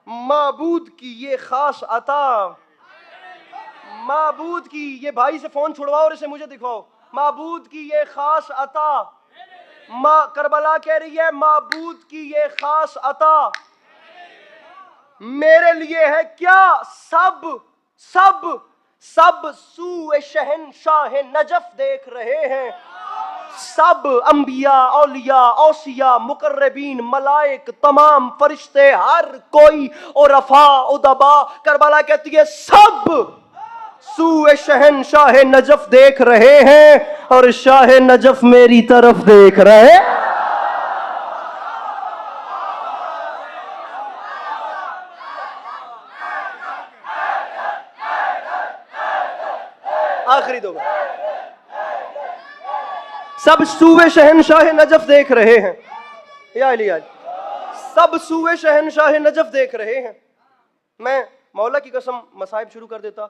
माबूद की ये खास अता, माबूद की, ये भाई से फोन छुड़वाओ और इसे मुझे दिखवाओ, माबूद की ये खास अता। करबला कह रही है माबूद की ये खास अता मेरे लिए है क्या? सब सब सब सूए शहनशाह नजफ देख रहे हैं, सब अंबिया औलिया औसिया मुकर्रबीन मलाइक तमाम फरिश्ते हर कोई और रफा उदबा, करबला कहती है सब सूए शहनशाह नजफ देख रहे हैं और शाह नजफ मेरी तरफ देख रहे। आखिरी दो बार, सब सूए शहनशाह नजफ देख रहे हैं, या अली आज सब सूए शहनशाह नजफ देख रहे हैं। मैं मौला की कसम मसाइब शुरू कर देता,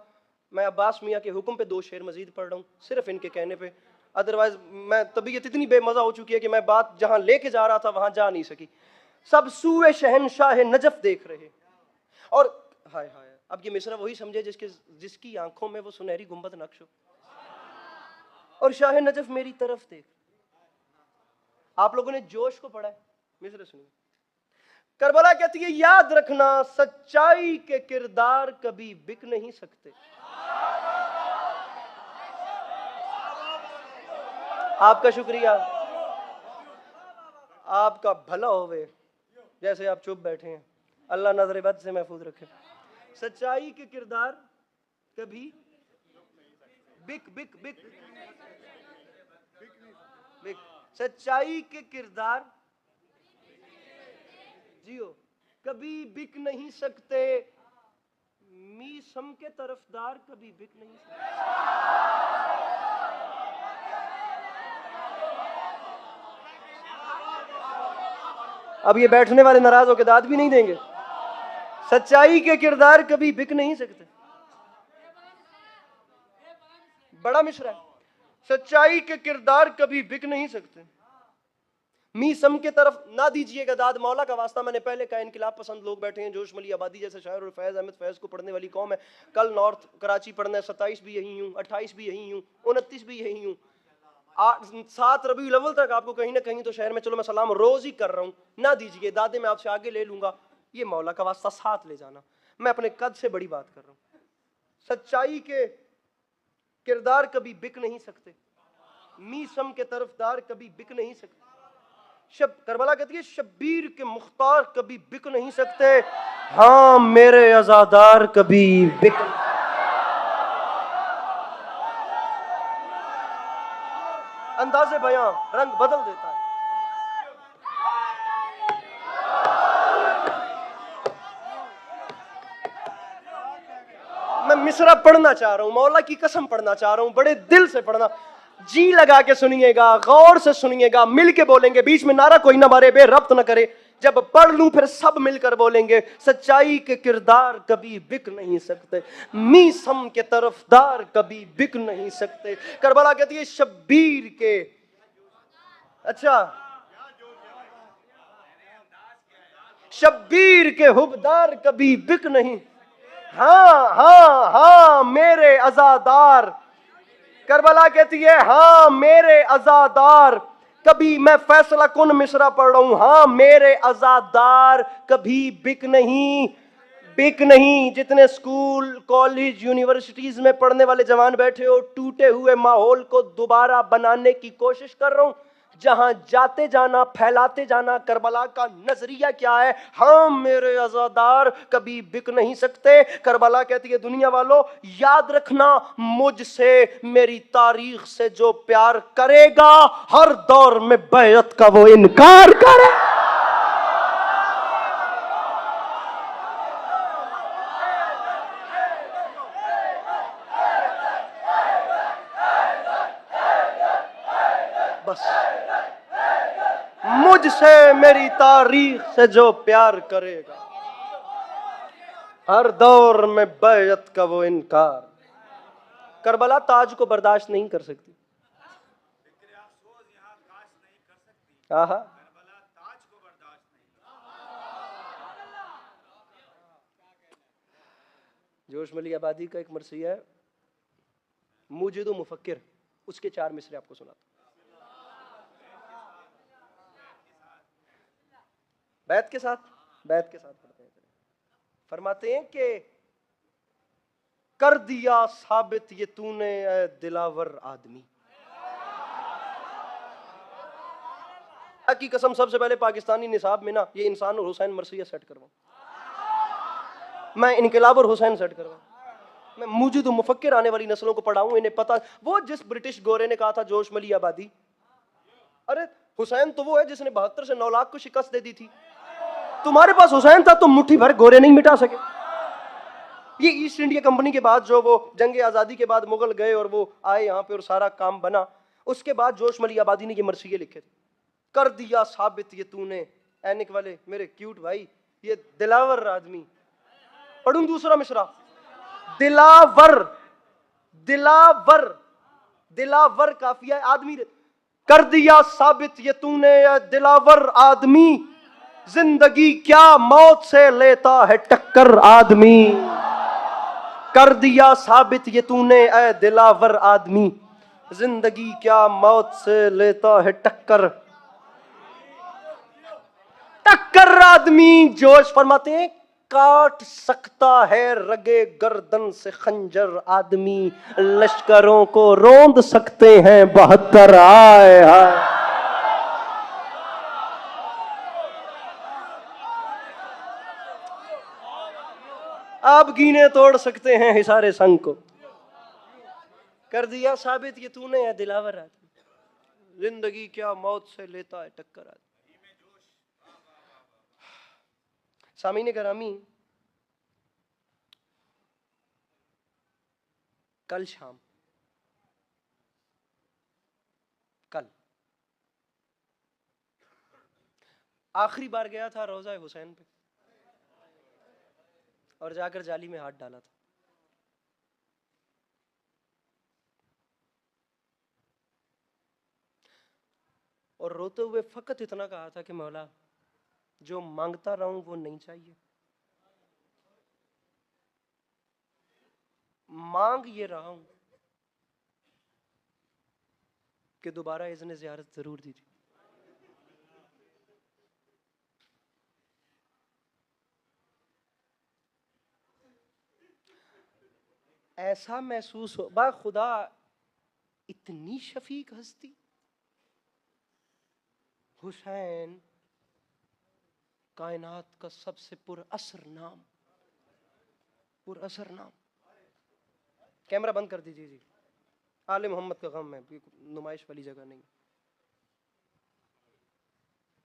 मैं अब्बास मियाँ के हुक्म पे 2 शेर मजीद पढ़ रहा हूँ, सिर्फ इनके कहने पे। अदरवाइज मैं तबीयत इतनी बेमजा हो चुकी है कि मैं बात जहां लेके जा रहा था वहां जा नहीं सकी। सब सूए शहनशाह नजफ देख रहे, और हाय हाय, अब ये मिसरा वही समझे जिसकी आंखों में वो सुनहरी गुंबद नक्श हो, और शाह नजफ मेरी तरफ देख। आप लोगों ने जोश को पढ़ा है, मिसरा सुनिए। करबला कहती है याद रखना सच्चाई के किरदार कभी बिक नहीं सकते। आपका शुक्रिया, आपका भला होवे, जैसे आप चुप बैठे हैं, अल्लाह नजर बद से महफूज रखे। सच्चाई के किरदार कभी बिक बिक बिक बिक, सच्चाई के किरदार जियो कभी बिक नहीं सकते, मीसम के तरफदार कभी बिक नहीं सकते। अब ये बैठने वाले नाराज होकर दाद भी नहीं देंगे। सच्चाई के किरदार कभी बिक नहीं सकते, बड़ा मिसरा है। सच्चाई के किरदार कभी बिक नहीं सकते, मीसम के तरफ ना दीजिएगा दाद, मौला का वास्ता। मैंने पहले कहा इनकलाब पसंद लोग बैठे हैं, जोश मली आबादी जैसे शायर और फैज़ अहमद फैज़ को पढ़ने वाली कौम है। कल नॉर्थ कराची पढ़ना है, 27 भी यहीं हूँ, 28 भी यहीं हूँ, 29 भी यहीं हूँ, 7 रबीउल अव्वल तक आपको कहीं ना कहीं तो शहर में, चलो मैं सलाम रोज ही कर रहा हूँ, ना दीजिए दादे, मैं आपसे आगे ले लूंगा, ये मौला का वास्ता साथ ले जाना। मैं अपने कद से बड़ी बात कर रहा हूँ। सच्चाई के किरदार कभी बिक नहीं सकते, मीसम के तरफदार कभी बिक नहीं सकते। करबला कहती है शब्बीर के मुख्तार कभी बिक नहीं सकते, हाँ मेरे अज़ादार कभी बिक। अंदाज़े बयां रंग बदल देता है। मैं मिसरा पढ़ना चाह रहा हूं, मौला की कसम पढ़ना चाह रहा हूं, बड़े दिल से पढ़ना, जी लगा के सुनिएगा, गौर से सुनिएगा, मिल के बोलेंगे, बीच में नारा कोई ना मारे, बेरब्त ना करे। जब पढ़ लूं फिर सब मिलकर बोलेंगे, सच्चाई के किरदार कभी बिक नहीं सकते, मीसम के तरफदार कभी बिक नहीं सकते। करबला कहती है शब्बीर के, अच्छा शब्बीर के हुबदार कभी बिक नहीं, हाँ हाँ हाँ मेरे अज़ादार। करबला कहती है हाँ मेरे अज़ादार कभी, मैं फैसला कुन मिसरा पढ़ रहा हूं, हाँ मेरे अज़ादार कभी बिक नहीं, बिक नहीं। जितने स्कूल कॉलेज यूनिवर्सिटीज में पढ़ने वाले जवान बैठे हो, टूटे हुए माहौल को दोबारा बनाने की कोशिश कर रहा हूं, जहां जाते जाना फैलाते जाना करबला का नजरिया क्या है, हाँ मेरे अज़ादार कभी बिक नहीं सकते। करबला कहती है दुनिया वालों याद रखना, मुझसे मेरी तारीख से जो प्यार करेगा हर दौर में बैत का वो इनकार करे। बस मुझसे मेरी तारीख से जो प्यार करेगा हर दौर में बैत का वो इनकार। करबला ताज को बर्दाश्त नहीं कर सकती, आहा जोश मली आबादी का एक मरसिया है, मुजिदो मुफक्किर, उसके 4 मिसरे आपको सुनाता। बैत के साथ पढ़ते हैं। फरमाते हैं कि कर दिया साबित ये तूने ऐ दिलावर आदमी, की कसम सबसे पहले पाकिस्तानी निसाब में ना ये इंसान और हुसैन मरसिया सेट करवाऊं, मैं इनकलाब और हुसैन सेट करवाऊं, मैं मुजिद मुफक्किर आने वाली नस्लों को पढ़ाऊं, इन्हें पता। वो जिस ब्रिटिश गोरे ने कहा था जोश मली आबादी, अरे हुसैन तो वो है जिसने 72 से 9 लाख को शिकस्त दे दी थी, तुम्हारे पास हुसैन था तो मुट्ठी भर गोरे नहीं मिटा सके। ये ईस्ट इंडिया कंपनी के बाद जो वो जंग आज़ादी के बाद मुगल गए और वो आए यहाँ पे और सारा काम बना, उसके बाद जोश मली आबादी ने ये मरसिये लिखे थे। कर दिया साबित ये तूने, ऐनिक वाले मेरे क्यूट भाई, ये दिलावर आदमी। पढ़ूं दूसरा मिसरा, दिलावर, दिलावर, दिलावर काफिया आदमी। कर दिया साबित ये तूने ये दिलावर आदमी, जिंदगी क्या मौत से लेता है टक्कर आदमी। कर दिया साबित ये तूने ऐ दिलावर आदमी, जिंदगी क्या मौत से लेता है टक्कर, टक्कर आदमी। जोश फरमाते हैं काट सकता है रगे गर्दन से खंजर आदमी, लश्करों को रोंद सकते हैं 72 आए हाय। आप कीने तोड़ सकते हैं हिसारे संग को। कर दिया साबित ये तूने है दिलावर आदमी, जिंदगी क्या मौत से लेता है टक्कर आदमी। सामीन करामी, कल शाम, कल आखिरी बार गया था रोजा हुसैन पे और जाकर जाली में हाथ डाला था। और रोते हुए फकत इतना कहा था कि मौला जो मांगता रहा हूं वो नहीं चाहिए, मांग ये रहा हूं कि दोबारा इज़्न ज़ियारत जरूर दीजिए। ऐसा महसूस हो बा खुदा, इतनी शफीक हस्ती, हुसैन कायनात का सबसे पुरअसर नाम, पुरअसर नाम। कैमरा बंद कर दीजिए जी, आले मोहम्मद का गम है, नुमाइश वाली जगह नहीं।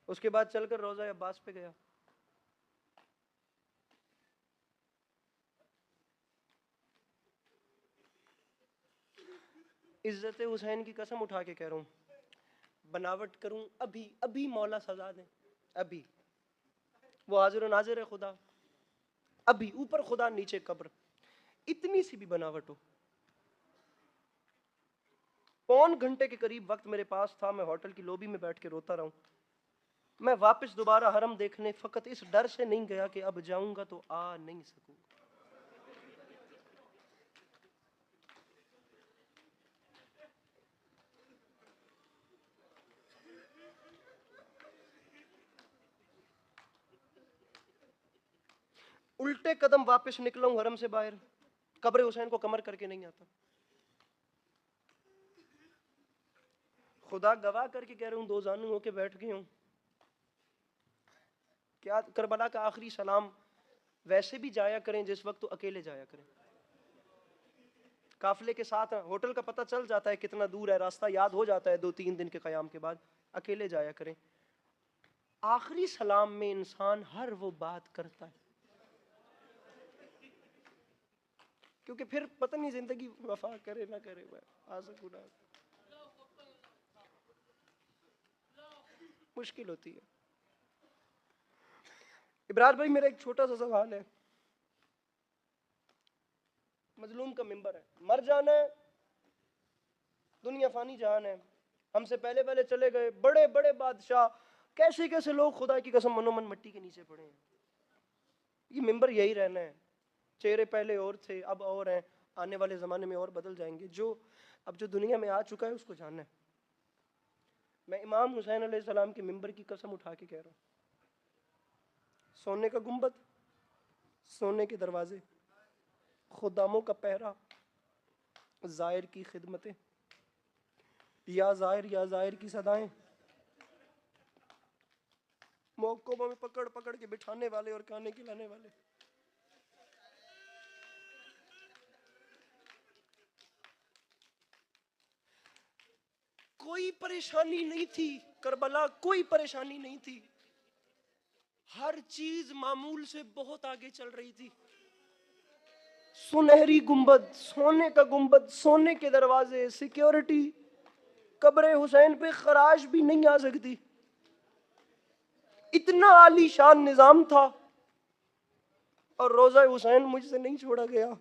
उसके बाद चलकर रोजा अब्बास पे गया। इज्जत हुसैन की कसम उठा के कह रहा हूं, बनावट करूं अभी अभी मौला सजा दें, अभी वो हाजिर नाजिर है खुदा, अभी ऊपर खुदा नीचे कब्र, इतनी सी भी बनावट हो। पौन घंटे के करीब वक्त मेरे पास था, मैं होटल की लॉबी में बैठ के रोता रहा हूं। मैं वापस दोबारा हरम देखने फकत इस डर से नहीं गया कि अब जाऊंगा तो आ नहीं सकूंगा। उल्टे कदम वापस निकला हूं हरम से बाहर, कब्र हुसैन को कमर करके नहीं आता। खुदा गवाह करके कह रहा हूं, दो जानू होके बैठ गए हूं। क्या करबला का आखिरी सलाम वैसे भी जाया करें जिस वक्त तो अकेले जाया करें, काफिले के साथ होटल का पता चल जाता है कितना दूर है, रास्ता याद हो जाता है 2-3 दिन के कयाम के बाद, अकेले जाया करें। आखिरी सलाम में इंसान हर वो बात करता है, क्योंकि फिर पता नहीं जिंदगी वफा करे ना करे, आ सकूं ना, मुश्किल होती है। इब्रार भाई मेरा एक छोटा सा सवाल है, मजलूम का मिंबर है, मर जाना है, दुनिया फानी जहान है, हमसे पहले पहले चले गए बड़े बड़े बादशाह, कैसे कैसे लोग खुदा की कसम मनोमन मिट्टी के नीचे पड़े हैं। ये मिंबर यही रहना है, चेहरे पहले और थे अब और हैं, आने वाले ज़माने में और बदल जाएंगे। जो अब जो दुनिया में आ चुका है उसको जानना है। मैं इमाम हुसैन अलैहिस्सलाम के मिंबर की कसम उठा के कह रहा हूँ, सोने का गुंबद, सोने के दरवाजे, खुदामों का पहरा, जाहिर की खिदमतें, या जाहिर की सदाएं, मौकों में पकड़ पकड़ के बिठाने वाले और खाने खिलाने वाले। कोई परेशानी नहीं थी करबला, कोई परेशानी नहीं थी, हर चीज मामूल से बहुत आगे चल रही थी। सुनहरी गुंबद, सोने का गुंबद, सोने के दरवाजे, सिक्योरिटी, कब्र हुसैन पे खराश भी नहीं आ सकती, इतना आलीशान निजाम था। और रोजा हुसैन मुझसे नहीं छोड़ा गया।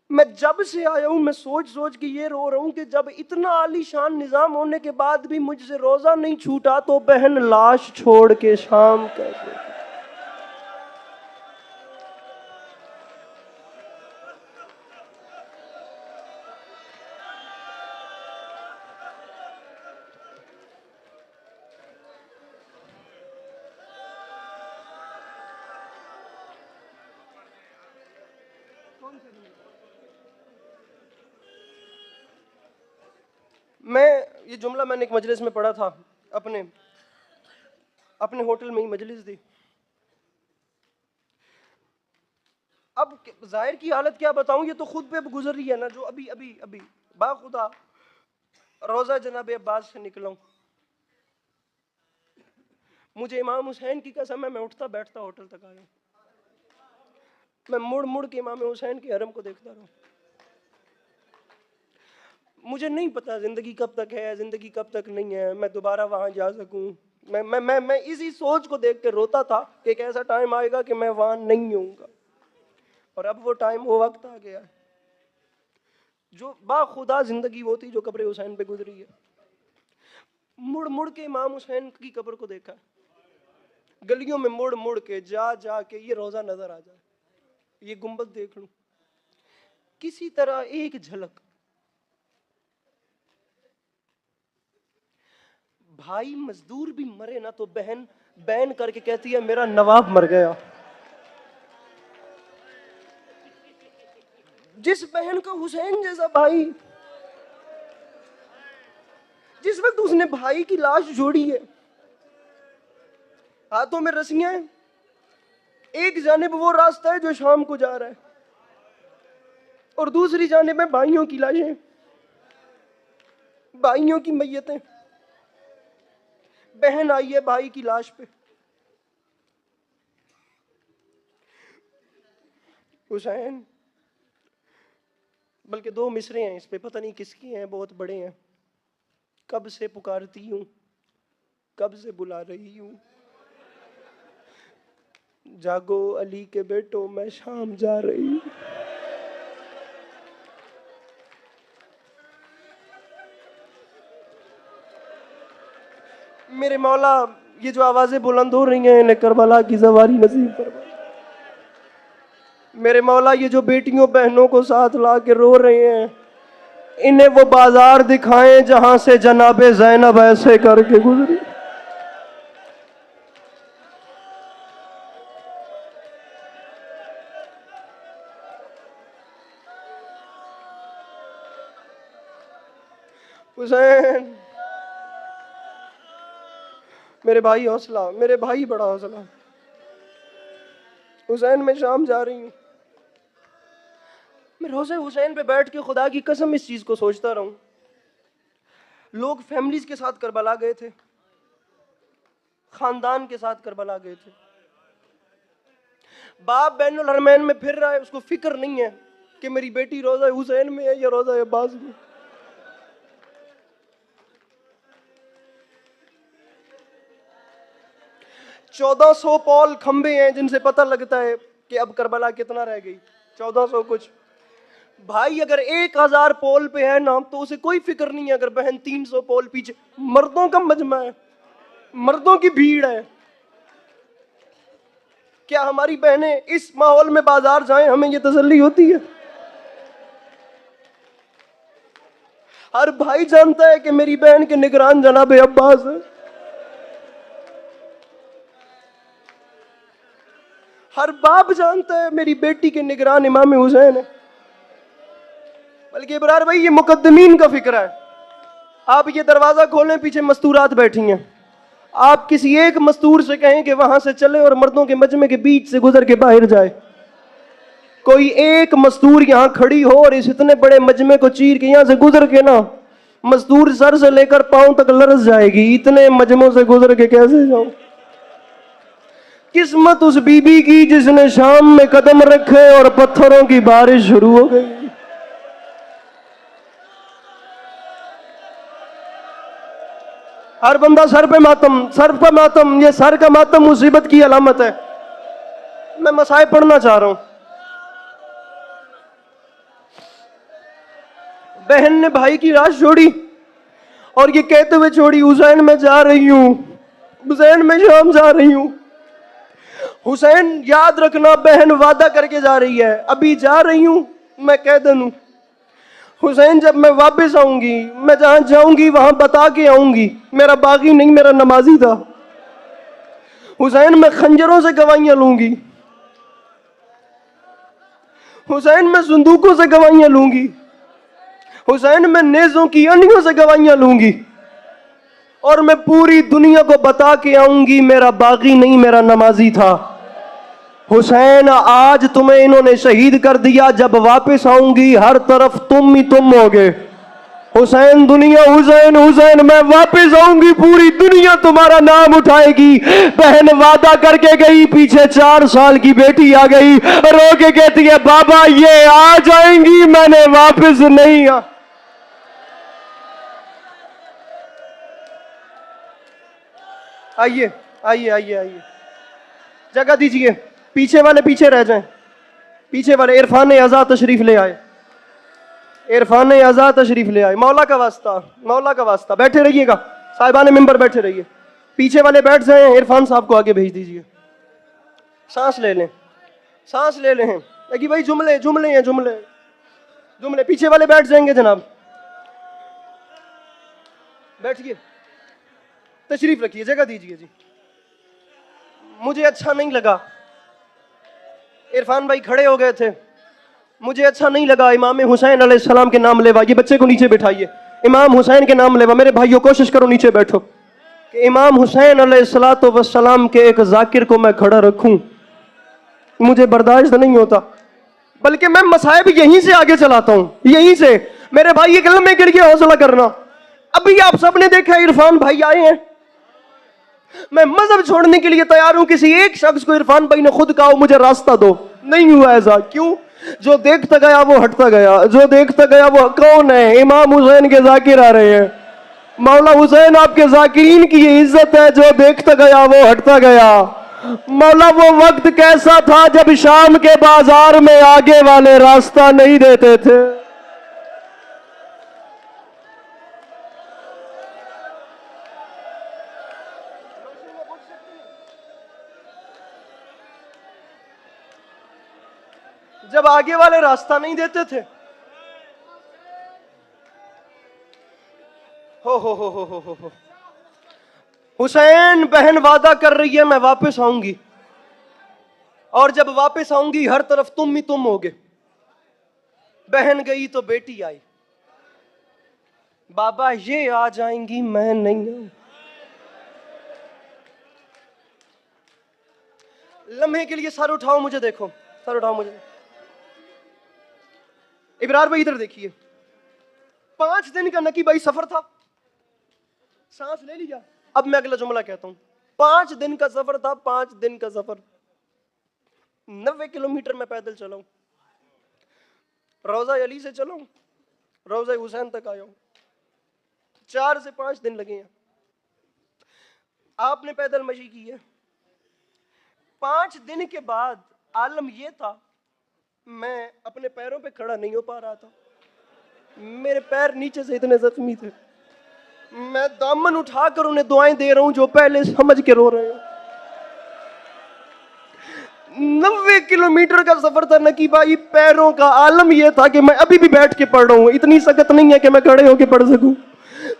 मैं जब से आया हूं मैं सोच सोच के ये रो रहा हूं कि जब इतना आलीशान निजाम होने के बाद भी मुझसे रोजा नहीं छूटा तो बहन लाश छोड़ के शाम कैसे। मैं ये जुमला मैंने एक मजलिस में पढ़ा था, अपने अपने होटल में ही मजलिस थी। अब जाहिर की हालत क्या बताऊं, ये तो खुद पे अब गुजर रही है ना, जो अभी अभी अभी बाखुदा रोजा जनाब अब्बास से निकला हूं, मुझे इमाम हुसैन की कसम है मैं उठता बैठता होटल तक आया, मैं मुड़ मुड़ के इमाम हुसैन के हरम को देखता रहा। मुझे नहीं पता जिंदगी कब तक है, जिंदगी कब तक नहीं है, मैं दोबारा वहां जा सकूं। मैं इसी सोच को देख के रोता था कि एक ऐसा टाइम आएगा कि मैं वहां नहीं होऊंगा, और अब वो टाइम, वो वक्त आ गया है। जो बाखुदा जिंदगी वो थी जो कब्र हुसैन पे गुजरी है। मुड़ मुड़ के इमाम हुसैन की कब्र को देखा, गलियों में मुड़ मुड़ के जा जा के ये रोजा नजर आ जाए, ये गुंबद देख लूं, किसी तरह एक झलक। भाई मजदूर भी मरे ना तो बहन बैन करके कहती है मेरा नवाब मर गया। जिस बहन का हुसैन जैसा भाई, जिस वक्त उसने भाई की लाश जोड़ी है, हाथों में रस्सियां हैं, एक जानिब वो रास्ता है जो शाम को जा रहा है और दूसरी जानिब में भाइयों की लाशें, भाइयों की मैयतें। बहन आई है भाई की लाश पे, हुसैन, बल्कि 2 मिसरे हैं इस पे, पता नहीं किसकी हैं, बहुत बड़े हैं। कब से पुकारती हूं, कब से बुला रही हूं, जागो अली के बेटो मैं शाम जा रही हूं। मेरे मौला, ये जो आवाजें बुलंद हो रही हैं इन्हें करबला की सवारी नसीब फरमा। मेरे मौला, ये जो बेटियों बहनों को साथ ला के रो रहे हैं इन्हें वो बाजार दिखाएं जहां से जनाबे ज़ैनब ऐसे करके गुजरी। हुसैन, मेरे भाई हौसला, मेरे भाई बड़ा हौसला। हुसैन मैं शाम जा रही हूं। मैं रोज़े हुसैन पे बैठ के खुदा की कसम इस चीज को सोचता रहूं। लोग फैमिलीज के साथ करबला गए थे, खानदान के साथ करबला गए थे। बाप बैनुल हरमैन में फिर रहा है, उसको फिक्र नहीं है कि मेरी बेटी रोज़ा हुसैन में है या रोज़ा अब्बास में। चौदह 1400 पॉल खंबे हैं जिनसे पता लगता है कि अब करबला कितना रह गई, 1400 कुछ। भाई अगर 1000 पोल पे है ना तो उसे कोई फिक्र नहीं है अगर बहन 300 पोल पीछे। मर्दों का मजमा है, मर्दों की भीड़ है। क्या हमारी बहनें इस माहौल में बाजार जाएं, हमें ये तसल्ली होती है? हर भाई जानता है कि मेरी बहन के निगरान जनाब अब्बास है। हर बाप जानता है मेरी बेटी के निगरान इमाम हुसैन है। बल्कि इब्रार भाई, ये मुकद्दमीन का फिक्र है। आप ये दरवाजा खोलें, पीछे मस्तूरात बैठी हैं, आप किसी एक मस्तूर से कहें कि वहां से चले और मर्दों के मजमे के बीच से गुजर के बाहर जाए। कोई एक मस्तूर यहां खड़ी हो और इस इतने बड़े मजमे को चीर के यहां से गुजर के ना, मस्तूर सर से लेकर पांव तक लरस जाएगी। इतने मजमों से गुजर के कैसे जाऊं? किस्मत उस बीबी की जिसने शाम में कदम रखे और पत्थरों की बारिश शुरू हो गई। हर बंदा सर पे मातम, सर पे मातम। ये सर का मातम मुसीबत की अलामत है। मैं मसाए पढ़ना चाह रहा हूं। बहन ने भाई की लाश छोड़ी और ये कहते हुए छोड़ी, हुसैन मैं जा रही हूं, हुसैन मैं शाम जा रही हूं। हुसैन याद रखना, बहन वादा करके जा रही है, अभी जा रही हूं, मैं कह दूं हुसैन जब मैं वापस आऊंगी, मैं जहां जाऊंगी वहां बता के आऊंगी मेरा बागी नहीं, मेरा नमाजी था। हुसैन मैं खंजरों से गवाहियां लूंगी, हुसैन मैं संदूकों से गवाहियां लूंगी, हुसैन मैं नेज़ों की अनियों से गवाहियां लूंगी और मैं पूरी दुनिया को बता के आऊंगी मेरा बागी नहीं, मेरा नमाजी था। हुसैन आज तुम्हें इन्होंने शहीद कर दिया, जब वापस आऊंगी हर तरफ तुम ही तुम होगे। हुसैन दुनिया, हुसैन हुसैन मैं वापस आऊंगी, पूरी दुनिया तुम्हारा नाम उठाएगी। बहन वादा करके गई, पीछे 4 साल की बेटी आ गई, रो के कहती है बाबा ये आ जाएंगी, मैंने वापस नहीं आ। आइए आइए आइए आइए, जगह दीजिए, पीछे वाले पीछे रह जाएं, पीछे वाले। इरफान आज़ाद तशरीफ ले आए, इरफान आज़ाद तशरीफ ले आए। मौला का वास्ता, मौला का वास्ता, बैठे रहिएगा। साहिबान मिंबर बैठे रहिए, पीछे वाले बैठ जाएं, इरफान साहब को आगे भेज दीजिए। सांस ले लें, सांस ले लें कि भाई जुमले जुमले हैं, जुमले जुमले। पीछे वाले बैठ जाएंगे जनाब, बैठिए, तशरीफ रखिए, जगह दीजिए जी। मुझे अच्छा नहीं लगा, इरफान भाई खड़े हो गए थे, मुझे अच्छा नहीं लगा इमाम हुसैन अलैहिस्सलाम के नाम लेवा। ये बच्चे को नीचे बिठाइए, इमाम हुसैन के नाम लेवा। मेरे भाइयों कोशिश करो नीचे बैठो कि इमाम हुसैन अलैहिस्सलातु वस्सलाम के एक जाकिर को मैं खड़ा रखूं, मुझे बर्दाश्त नहीं होता, बल्कि मैं मसाइब यहीं से आगे चलाता हूं, यहीं से। मेरे भाई एक लम्हे गिर गया, हौसला करना। अभी आप सबने देखा इरफान भाई आए हैं, मैं मजहब छोड़ने के लिए तैयार हूं। किसी एक शख्स को इरफान भाई ने खुद कहा मुझे रास्ता दो, नहीं हुआ ऐसा। क्यों? जो देखता गया वो हटता गया, जो देखता गया वो कौन है? इमाम हुसैन के जाकिर आ रहे हैं। मौला हुसैन आपके जाकिरीन की ये इज्जत है, जो देखता गया वो हटता गया। मौला वो वक्त कैसा था जब शाम के बाजार में आगे वाले रास्ता नहीं देते थे। जब आगे वाले रास्ता नहीं देते थे, हो हुसैन बहन वादा कर रही है मैं वापस आऊंगी, और जब वापस आऊंगी हर तरफ तुम ही तुम होगे। बहन गई तो बेटी आई, बाबा ये आ जाएंगी मैं नहीं आऊं। लम्हे के लिए सर उठाओ, मुझे देखो, सर उठाओ मुझे। इब्रार भाई इधर देखिए, 5 दिन का नकी भाई सफर था, सांस ले लिया। अब मैं अगला जुमला कहता हूं। 5 दिन का सफर था, 5 दिन का सफर। 90 किलोमीटर मैं पैदल चला हूं, रोजा अली से चला हूं, रोजा हुसैन तक आया हूं। 4 से 5 दिन लगे हैं। आपने पैदल मशी की है। 5 दिन के बाद आलम यह था, मैं अपने पैरों पे खड़ा नहीं हो पा रहा था। मेरे पैर नीचे से इतने जख्मी थे, मैं दामन उठाकर उन्हें दुआएं दे रहा हूं जो पहले समझ के रो रहे हैं। 90 किलोमीटर का सफर था नकी भाई। पैरों का आलम यह था कि मैं अभी भी बैठ के पढ़ रहा हूं, इतनी सख्त नहीं है कि मैं खड़े होकर पढ़ सकूं।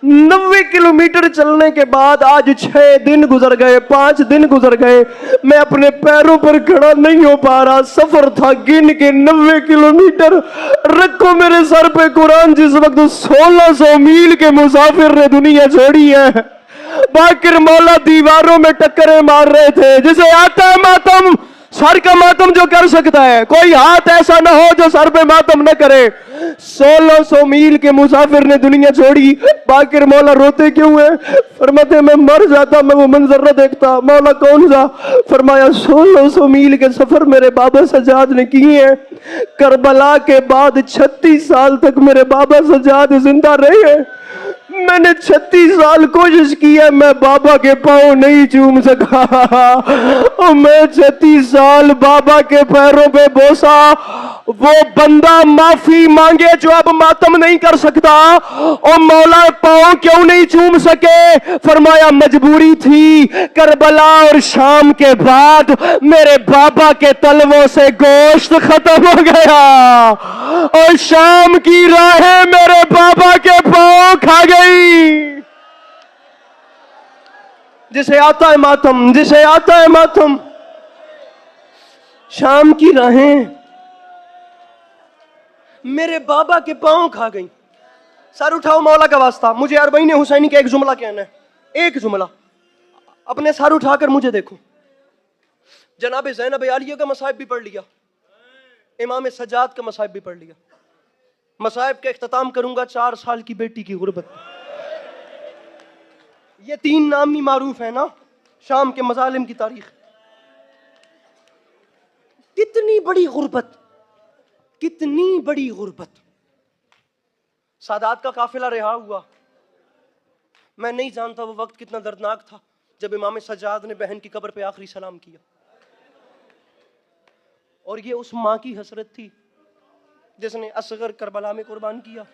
90 किलोमीटर चलने के बाद आज 6 दिन गुजर गए, 5 दिन गुजर गए, मैं अपने पैरों पर खड़ा नहीं हो पा रहा। सफर था गिन के 90 किलोमीटर। रखो मेरे सर पे कुरान, जिस वक्त 1600 मील के मुसाफिर ने दुनिया छोड़ी है, बाकिर मौला दीवारों में टक्करें मार रहे थे। जिसे आता है मातम, सर का मातम जो कर सकता है, कोई हाथ ऐसा ना हो जो सर पे मातम न करे। 1600 मील के मुसाफिर ने दुनिया छोड़ी, बाकिर मौला रोते क्यों है? फरमाते मैं मर जाता, मैं वो मंजर न देखता। मौला कौन सा? फरमाया 1600 मील के सफर मेरे बाबा सज्जाद ने किए हैं। करबला के बाद 36 साल तक मेरे बाबा सज्जाद जिंदा रहे हैं। मैंने 36 साल कोशिश की है, मैं बाबा के पांव नहीं चूम सका। और मैं 36 साल बाबा के पैरों पे बोसा। वो बंदा माफी मांगे जो अब मातम नहीं कर सकता। और मौला पांव क्यों नहीं चूम सके? फरमाया मजबूरी थी। करबला और शाम के बाद मेरे बाबा के तलवों से गोश्त खत्म हो गया, और शाम की राहें मेरे बाबा के पांव खा गई। जिसे आता है मातम, जिसे आता है मातम, शाम की राहें मेरे बाबा के पांव खा गई। सर उठाओ मौला का वास्ता, मुझे अरबईन हुसैनी का एक जुमला कहना है, एक जुमला। अपने सर उठाकर मुझे देखो। जनाब ज़ैनब आलिया का मसाइब भी पढ़ लिया, इमाम सज्जाद का मसाइब भी पढ़ लिया। मसाइब का इख्तिताम करूंगा 4 साल की बेटी की गुर्बत। ये 3 नाम ही मारूफ है ना, शाम के मजालिम की तारीख। कितनी बड़ी गुर्बत, कितनी बड़ी गुर्बत। सादात का काफिला रिहा हुआ। मैं नहीं जानता वो वक्त कितना दर्दनाक था जब इमाम सज्जाद ने बहन की कब्र पे आखिरी सलाम किया। और ये उस मां की हसरत थी जिसने असगर करबला में कुर्बान किया,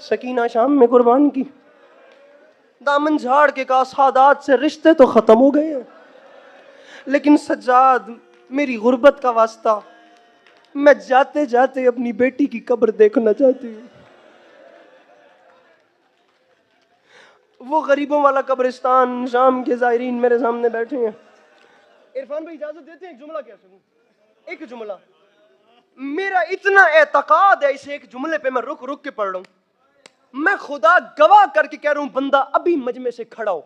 सकीना शाम में कुर्बान की। दामन झाड़ के कहा सादात से रिश्ते तो खत्म हो गए हैं, लेकिन सज्जाद मेरी गुर्बत का वास्ता, मैं जाते जाते अपनी बेटी की कब्र देखना चाहती हूँ। वो गरीबों वाला कब्रिस्तान, शाम के ज़ायरीन मेरे सामने बैठे हैं। इरफान भाई इजाजत देते हैं, एक जुमला क्या सुनूं? एक जुमला, मेरा इतना एतकाद है इस एक जुमले पे, मैं रुक रुक के पढ़ रहा हूं। मैं खुदा गवाह करके कह रहा हूं, बंदा अभी मजमे से खड़ा हो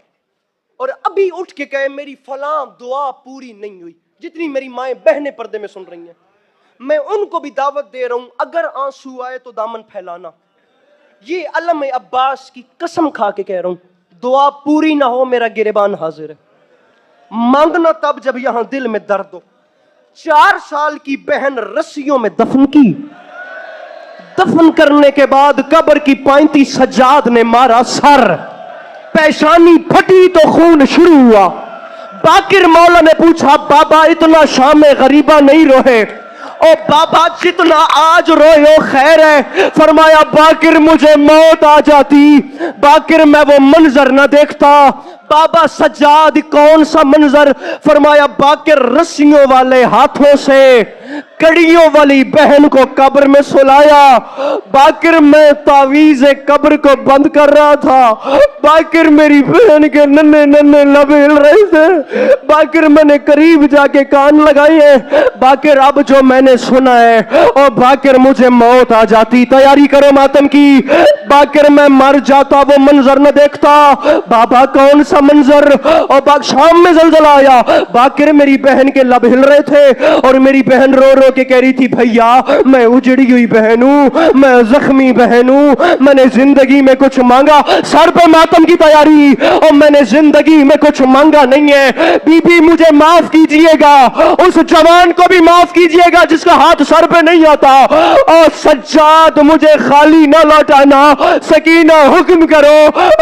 और अभी उठ के कहे मेरी फलां दुआ पूरी नहीं हुई, जितनी मेरी माएं बहनें पर्दे में सुन रही हैं, मैं उनको भी दावत दे रहा हूं, अगर आंसू आए तो दामन फैलाना। ये अलम अब्बास की कसम खा के कह रहा हूं, दुआ पूरी ना हो मेरा गिरेबान हाजिर है। मांगना तब जब यहां दिल में दर्द हो। 4 साल की बहन रस्सियों में दफन की, दफन करने के बाद कब्र की पांती सज्जाद ने मारा सर, पेशानी फटी तो खून शुरू हुआ। बाकिर मौला ने पूछा, बाबा इतना शाम गरीबा नहीं रोए? ओ बाबा जितना आज रोयो खैर है। फरमाया, बाकिर मुझे मौत आ जाती, बाकिर मैं वो मंजर न देखता। बाबा सज्जाद कौन सा मंजर? फरमाया, बाकिर रस्सियों वाले हाथों से कड़ियों वाली बहन को कब्र में सुलाया। बाकिर मैं तावीज़ कब्र को बंद कर रहा था, बाकिर मेरी बहन के नन्हे नन्हे लब हिल रहे थे। बाकिर मैंने करीब जाके कान लगाए, बाकिर अब जो मैंने सुना है, और बाकिर मुझे मौत आ जाती, तैयारी करो मातम की। बाकिर मैं मर जाता, वो मंजर न देखता। बाबा कौन सा मंजर? और शाम में जलजला आया, बाकिर मेरी बहन के लब हिल रहे थे और मेरी बहन रो रो के कह रही थी, भैया मैं उजड़ी हुई बहन हूं, मैं जख्मी बहन हूं, मैंने जिंदगी में कुछ मांगा। सर पे मातम की तैयारी, और मैंने जिंदगी में कुछ मांगा नहीं है। बीबी मुझे माफ कीजिएगा, उस जवान को भी माफ कीजिएगा जिसका हाथ सर पे नहीं आता, और सज्जाद मुझे खाली न लौटाना। सकीना हुक्म करो।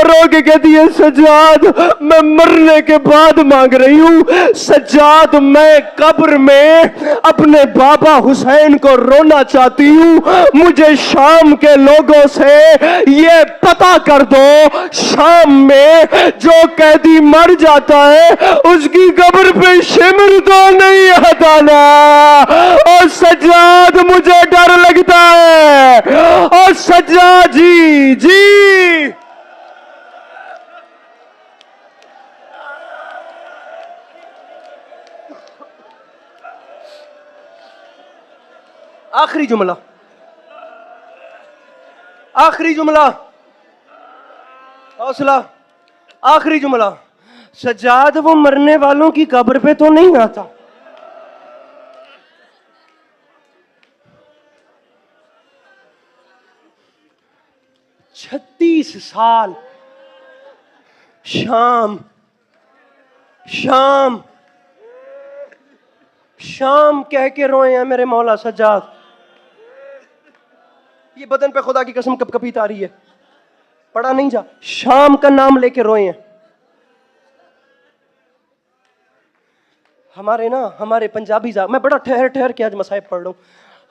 रोक के दिए, सज्जाद मैं मरने के बाद मांग रही हूं। सज्जाद मैं कब्र में अपने बाबा हुसैन को रोना चाहती हूं। मुझे शाम के लोगों से ये पता कर दो, शाम में जो कैदी मर जाता है उसकी कब्र पे शिमर तो नहीं हटाना। और सज्जाद मुझे डर लगता है। और सज्जाद जी जी आखिरी जुमला, आखिरी जुमला, हौसला, आखिरी जुमला। सज्जाद वो मरने वालों की कब्र पे तो नहीं आता। छत्तीस साल शाम शाम शाम कह के रोए हैं मेरे मौला सज्जाद। ये बदन पे खुदा की कसम कप कपी तारी है, पढ़ा नहीं जा, शाम का नाम लेके रोए हैं। हमारे पंजाबी मैं बड़ा ठहर ठहर के आज मसाइब पढ़ रहा हूँ।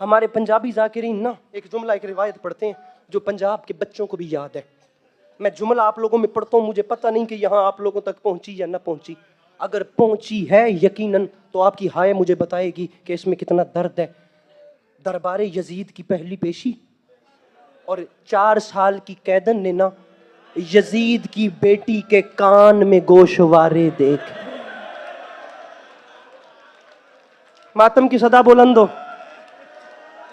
हमारे पंजाबी जाकिरीन ना एक जुमला, एक रिवायत पढ़ते हैं जो पंजाब के बच्चों को भी याद है। मैं जुमला आप लोगों में पढ़ता हूँ, मुझे पता नहीं कि यहाँ आप लोगों तक पहुंची या ना पहुंची। अगर पहुंची है यकीनन तो आपकी हाय मुझे बताएगी कि इसमें कितना दर्द है। दरबारे यजीद की पहली पेशी, और 4 साल की कैदन ने ना यजीद की बेटी के कान में गोशवारे देख। मातम की सदा बुलंद हो,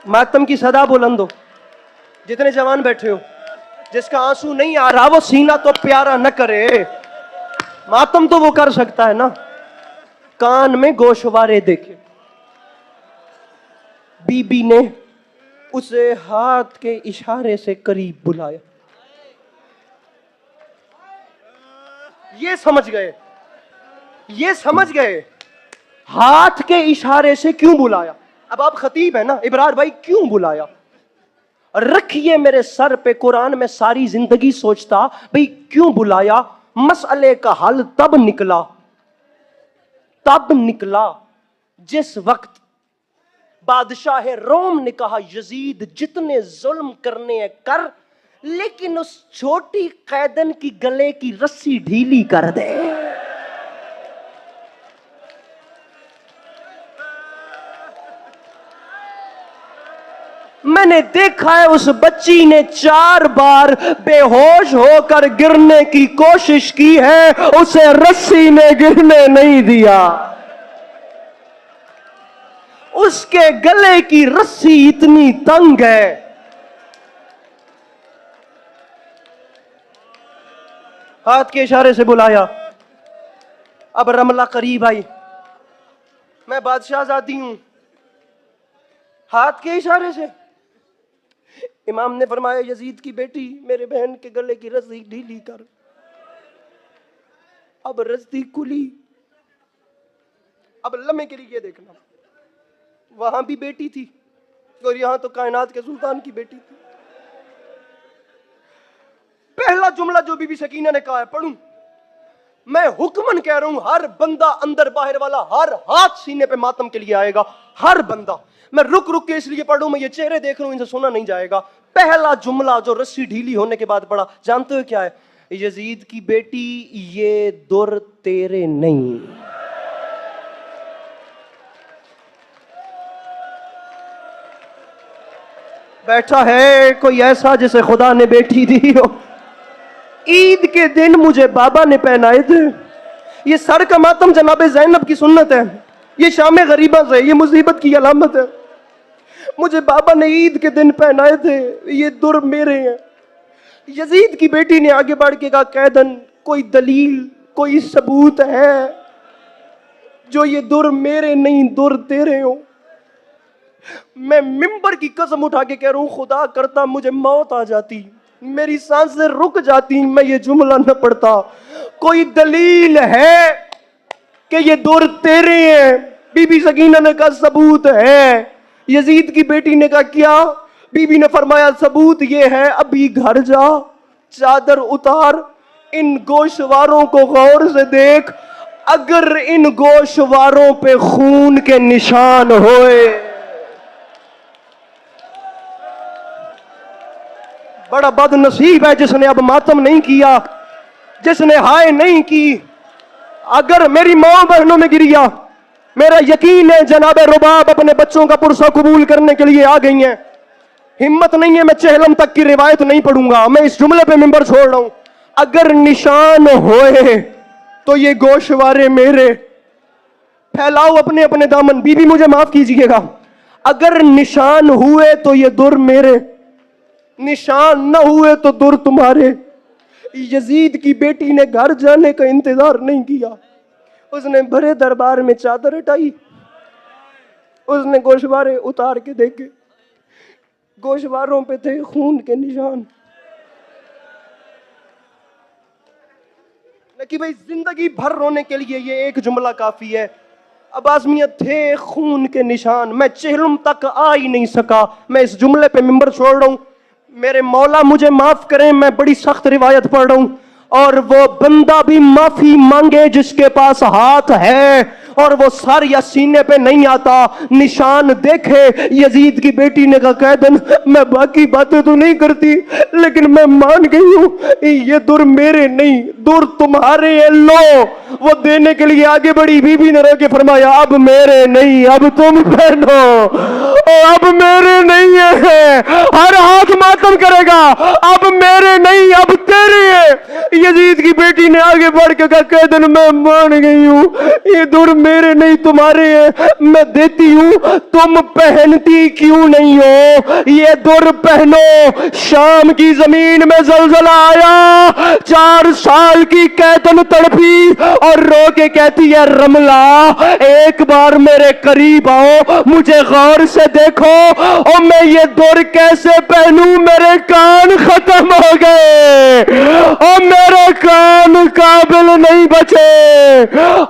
मातम की सदा बुलंद हो। जितने जवान बैठे हो, जिसका आंसू नहीं आ रहा वो सीना तो प्यारा न करे, मातम तो वो कर सकता है ना। कान में गोशवारे देखे। बीबी ने उसे हाथ के इशारे से करीब बुलाया। ये समझ गए, ये समझ गए हाथ के इशारे से क्यों बुलाया। अब आप खतीब है ना इबरार भाई, क्यों बुलाया? रखिए मेरे सर पे कुरान में सारी जिंदगी सोचता भाई क्यों बुलाया। मसले का हल तब निकला जिस वक्त बादशाह रोम ने कहा, यजीद जितने जुल्म करने हैं कर, लेकिन उस छोटी कैदन की गले की रस्सी ढीली कर दे। मैंने देखा है उस बच्ची ने 4 बार बेहोश होकर गिरने की कोशिश की है, उसे रस्सी ने गिरने नहीं दिया। उसके गले की रस्सी इतनी तंग है। हाथ के इशारे से बुलाया। अब रमला करीब आई। मैं बादशाहजादी हूं। हाथ के इशारे से इमाम ने फरमाया, यजीद की बेटी, मेरे बहन के गले की रस्सी ढीली कर। अब रस्सी खुली। अब लम्हे के लिए देखना, वहां भी बेटी थी और यहां तो कायनात के सुल्तान की बेटी थी। पहला जुमला जो बीबी सकीना ने कहा है, पढ़ूं? मैं हुक्मन कह रहा हूं, हर बंदा अंदर बाहर वाला हर हाथ सीने पे मातम के लिए आएगा, हर बंदा। मैं रुक रुक के इसलिए पढ़ूं, मैं ये चेहरे देख रहा हूं, इनसे सुना नहीं जाएगा। पहला जुमला जो रस्सी ढीली होने के बाद पढ़ा, जानते हो क्या है? यजीद की बेटी, ये दुर तेरे नहीं। बैठा है कोई ऐसा जिसे खुदा ने बेटी दी हो। ईद के दिन मुझे बाबा ने पहनाए थे। ये सर का मातम जनाबे ज़ैनब की सुन्नत है। ये शाम गरीबा से, ये मुसीबत की अलामत है। मुझे बाबा ने ईद के दिन पहनाए थे, ये दुर मेरे हैं। यजीद की बेटी ने आगे बढ़ के कहा, कैदन कोई दलील, कोई सबूत है जो ये दुर मेरे नहीं दुर तेरे हो? मैं मिंबर की कसम उठा के कह रहा हूं, खुदा करता मुझे मौत आ जाती, मेरी सांसें रुक जाती, मैं ये जुमला न पढ़ता। कोई दलील है कि ये दुर तेरे हैं? बीबी सकीना ने कहा सबूत है। यजीद की बेटी ने कहा क्या? बीबी ने फरमाया सबूत ये है, अभी घर जा, चादर उतार, इन गोशवारों को गौर से देख, अगर इन गोशवारों पे खून के निशान होए। बड़ा बदनसीब है जिसने अब मातम नहीं किया, जिसने हाय नहीं की। अगर मेरी मां बहनों में गिरिया, मेरा यकीन है जनाबे रुबाब अपने बच्चों का पुरसा कबूल करने के लिए आ गई हैं। हिम्मत नहीं है, मैं चहलम तक की रिवायत नहीं पढ़ूंगा, मैं इस जुमले पे मिंबर छोड़ रहा हूं। अगर निशान होए तो ये गोशवारे मेरे। फैलाओ अपने अपने दामन। बीबी मुझे माफ कीजिएगा, अगर निशान हुए तो ये दुर मेरे, निशान न हुए तो दुर तुम्हारे। यजीद की बेटी ने घर जाने का इंतजार नहीं किया, उसने भरे दरबार में चादर हटाई, उसने गोशवारे उतार के देखे, गोशवारों पे थे खून के निशान। कि भाई जिंदगी भर रोने के लिए ये एक जुमला काफी है। अब आजमियत थे खून के निशान, मैं चेहलम तक आ ही नहीं सका, मैं इस जुमले पे मिंबर छोड़ रहा हूं। मेरे मौला मुझे माफ करें, मैं बड़ी सख्त रिवायत पढ़ रहा हूं। और वो बंदा भी माफी मांगे जिसके पास हाथ है और वो सर या सीने पे नहीं आता, निशान देखे। यजीद की बेटी ने कहा कैदन मैं बाकी बातें तो नहीं करती, लेकिन मैं मान गई हूं ये दुर मेरे नहीं दुर तुम्हारे हैं। लो वो देने के लिए आगे बढ़ी। बीबी ने रह के फरमाया अब मेरे नहीं, अब तुम पहनो, अब मेरे नहीं है। हर हाथ मातम करेगा, अब मेरे नहीं अब तेरे है। यजीद की बेटी ने आगे बढ़ के कहा कैदन मैं मान गई हूं ये दुर मेरे नहीं तुम्हारे हैं, मैं देती हूं, तुम पहनती क्यों नहीं हो? ये दुर पहनो। शाम की जमीन में जलजला आया, 4 साल की कैदन तड़पी और रो के कहती है रमला एक बार मेरे करीब आओ, मुझे गौर से देखो और मैं ये दुर कैसे पहनूं? मेरे कान खत्म हो गए और मेरे कान काबिल नहीं बचे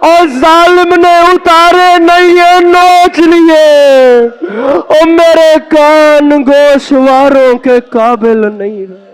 और जालिम ने उतारे नहीं है नोच लिए और मेरे कान गोशवारों के काबिल नहीं रहे।